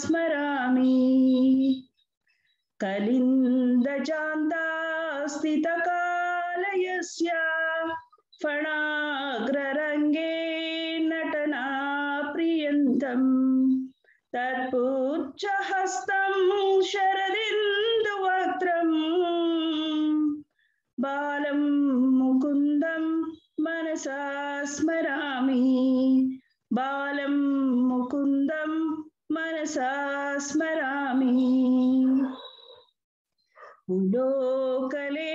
स्मरामि कलिन्दजान्तास्थितकालयस्य फणाग्ररङ्गे नटना प्रियन्तम् तत्पुच्छहस्तं शरदिन्दुवक्त्रम् बालं मुकुन्दं मनसा स्मरामि बालं मुकुन्दं मनसा स्मरामि उलोकले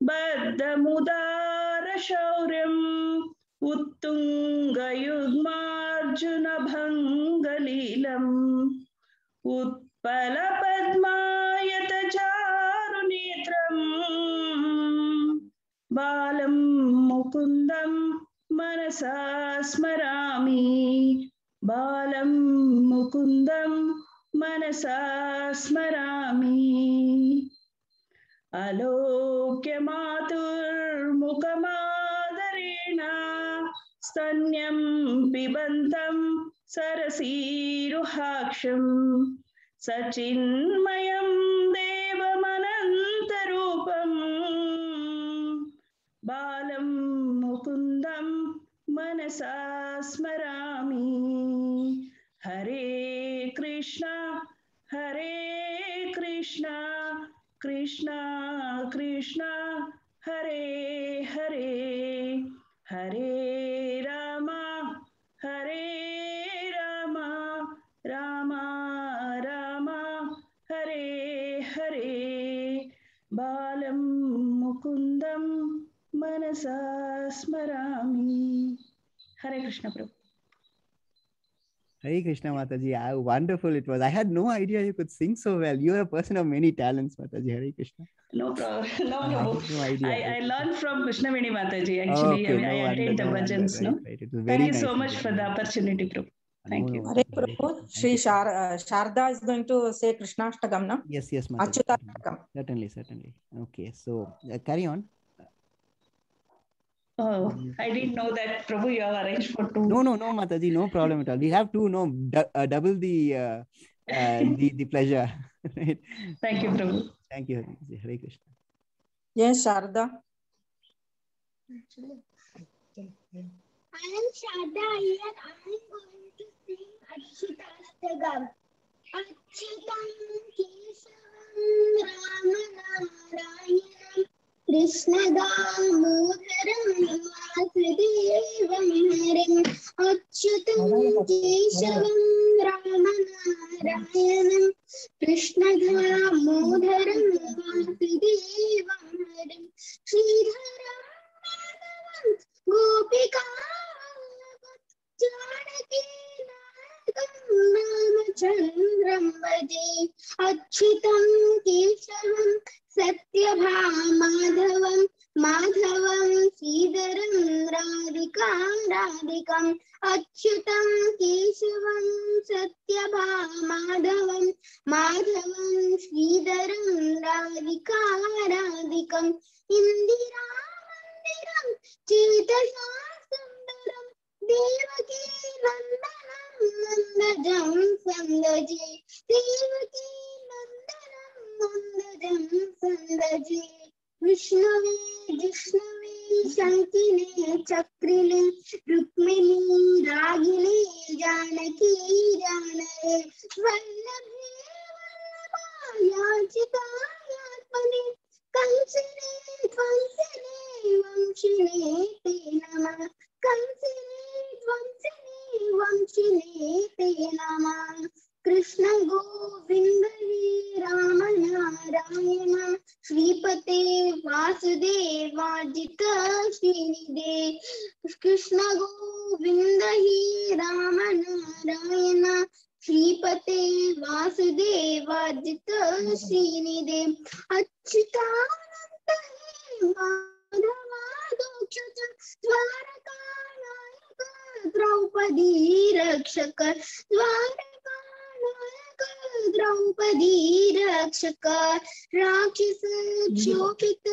बद्धमुदारशौर्यम् उत्तुङ्गयुग्मार्जुनभङ्गलीलम् उत्पलपद्मायतचारुनेत्रम् बालं मुकुन्दं मनसा स्मरामि बालं मुकुन्दं मनसा स्मरामि अलोक्यमातुर्मुखमादरेण स्तन्यं पिबन्तं सरसीरुहाक्षं सचिन्मयं देवमनन्तरूपं बालं मुकुन्दं मनसा स्मरामि हरे कृष्णा कृष्णा कृष्णा हरे हरे हरे राम राम राम हरे हरे बालं मुकुन्दं मनसा स्मरामि हरे कृष्ण प्रभु Hare Krishna Mataji, how wonderful it was. I had no idea you could sing so well. You are a person of many talents, Mataji. Hare Krishna. No problem. No, I had no idea. I learned from Krishna Mataji actually. Okay, I attend the bhajans. Right, No? right. It was Thank very you nice so much for the opportunity, Prabhu. Thank you. Hare Prabhu, Shri Sharda is going to say Krishnashtakam, no? Yes, Mataji. Achyutakam. Certainly. Okay, so carry on. Oh, I didn't know that, Prabhu, you have arranged for two. No, Mataji, no problem at all. We have to double the pleasure. Right? Thank you, Prabhu. Thank you, Hare Krishna. Yes, Sharda. I am Shraddha here. I am going to sing Achyutastakam. Achyutam Kesavam Ramanarayanam Krishna Damodaram Vasudevam Harim Achyutam Kesavam Ramanarayanam Krishna Damodaram Vasudevam Harim Sridharam Gopika Janaki रामचन्द्रं भजे अच्युतं केशवं सत्यभामाधवं माधवं श्रीधरं राधिकां अच्युतं केशवं सत्यभामाधवं माधवं श्रीधरं राधिकां इन्दिरामन्दिरं चेतसा सुन्दरं देवकी नन्दनं नन्दजं सन्दजे देवकी नन्दनं नन्दजं सन्दजे विष्णवे जिष्णवे शङ्किने चक्रिणे Rukmini रागिणे Janaki जानरे वल्लभे वल्लभायाचितायात्मने concerned ध्वंसने वंशिने ते नमः concerned ध्वंसने वंशिने ते नमः कृष्ण गोविंद हे राम नारायण श्रीपते वासुदेवाजित श्रीनिधे कृष्ण गोविंद हे राम नारायण श्रीपते वासुदेवाजित श्रीनिधे अच्युतानंत हे माधवादोक्षज द्वारका नायक द्रौपदी रक्षक द्वारका नायक द्रौपदी रक्षक राक्षस क्षोभित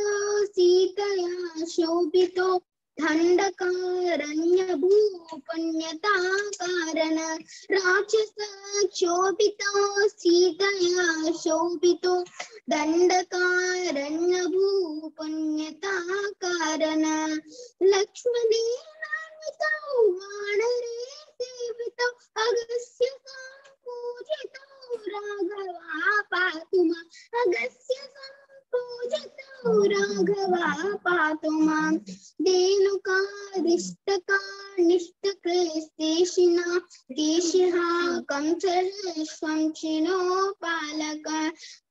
सीतया शोभितो दंडकारण्यभूपन्यता कारण राक्षस क्षोभितो सीतया शोभितो दंडकारण्यभूपन्यता कारण लक्ष्मणेनान्वितो वानरे सेवितो अगस्त्य पूजितो राघवा पातु मां अगस्त्य पूजितो राघवा पातु मां धेनुकादिष्टका निष्टकृस्तेषिणा केशिहा कंसश्वंशिनो पालक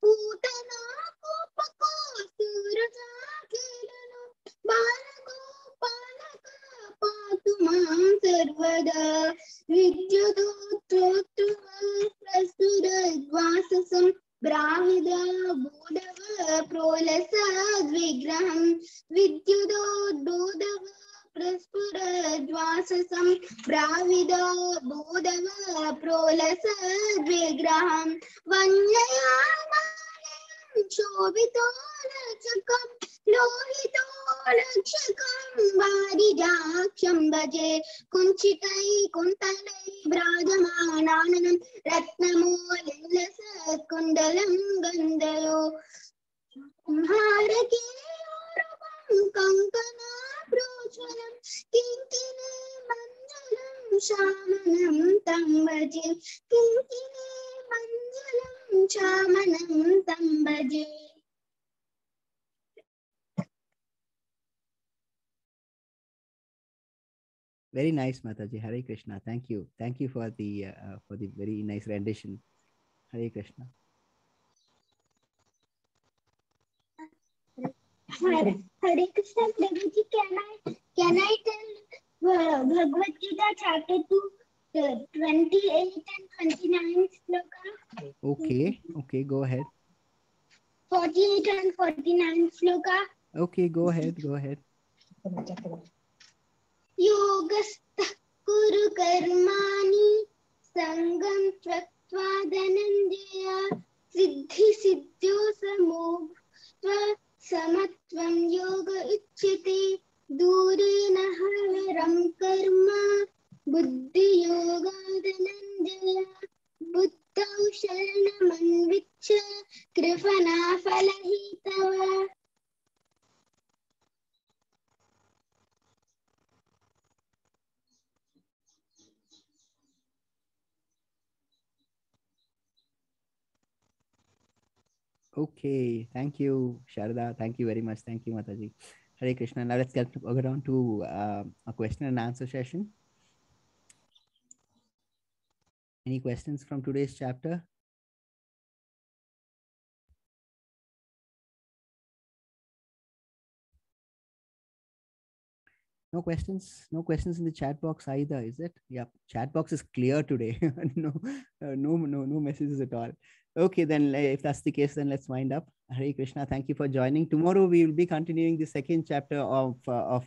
पूतना कोपको सूरजाकेलनो बालको पालक पातु मां सर्वदा विद्युदोत्रोत्तमप्रस्तुरद्वाससं ब्राह्मिदा बोधव प्रोलसद्विग्रहं विद्युदोद्बोधव प्रस्फुरद्वाससं ब्राह्मिदा बोधव प्रोलसद्विग्रहं वन्ययामानयं शोभितो लक्षकं लोहितो लक्षकं वारिजाक्षं भजे कुञ्चितै कुन्तलै विराजमानाननं रत्नमूलसत्कुण्डलं गन्धयो हारकेयूरवं कङ्कणाभ्रूषणं किङ्किणी मञ्जलं श्यामनं तं भजे किङ्किणी मञ्जलं श्यामनं तं भजे Very nice, Mataji. Hare Krishna. Thank you. Thank you for the very nice rendition. Hare Krishna. Hare Krishna, Prabhuji, can I tell Bhagavad Gita chapter 2, 28 and 29 sloka? Okay, go ahead. 48 and 49 sloka. Okay, go ahead. Yogastha kuru karmani sangam tyaktva dhananjaya siddhi siddhyo samogtva samatvam yoga uchyate durena haram karma buddhi yoga dhananjaya buddhau sharanamannvichya kripana falahitava. Okay, thank you, Sharda. Thank you very much. Thank you, Mataji. Hare Krishna. Now let's get on to a question and answer session. Any questions from today's chapter? No questions. No questions in the chat box either, is it? Yeah, chat box is clear today. No, no messages at all. Okay, then if that's the case, then let's wind up. Hare Krishna. Thank you for joining. Tomorrow we will be continuing the second chapter of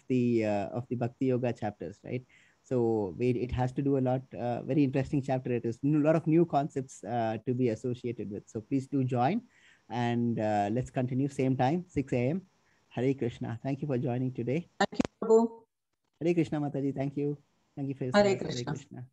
the Bhakti Yoga chapters, right? So it has to do a lot. Very interesting chapter. It is a lot of new concepts to be associated with. So please do join, and let's continue same time 6 a.m. Hare Krishna. Thank you for joining today. Thank you, Prabhu. Hare Krishna Mataji, thank you. Thank you for your Hare service. Hare Krishna. Krishna.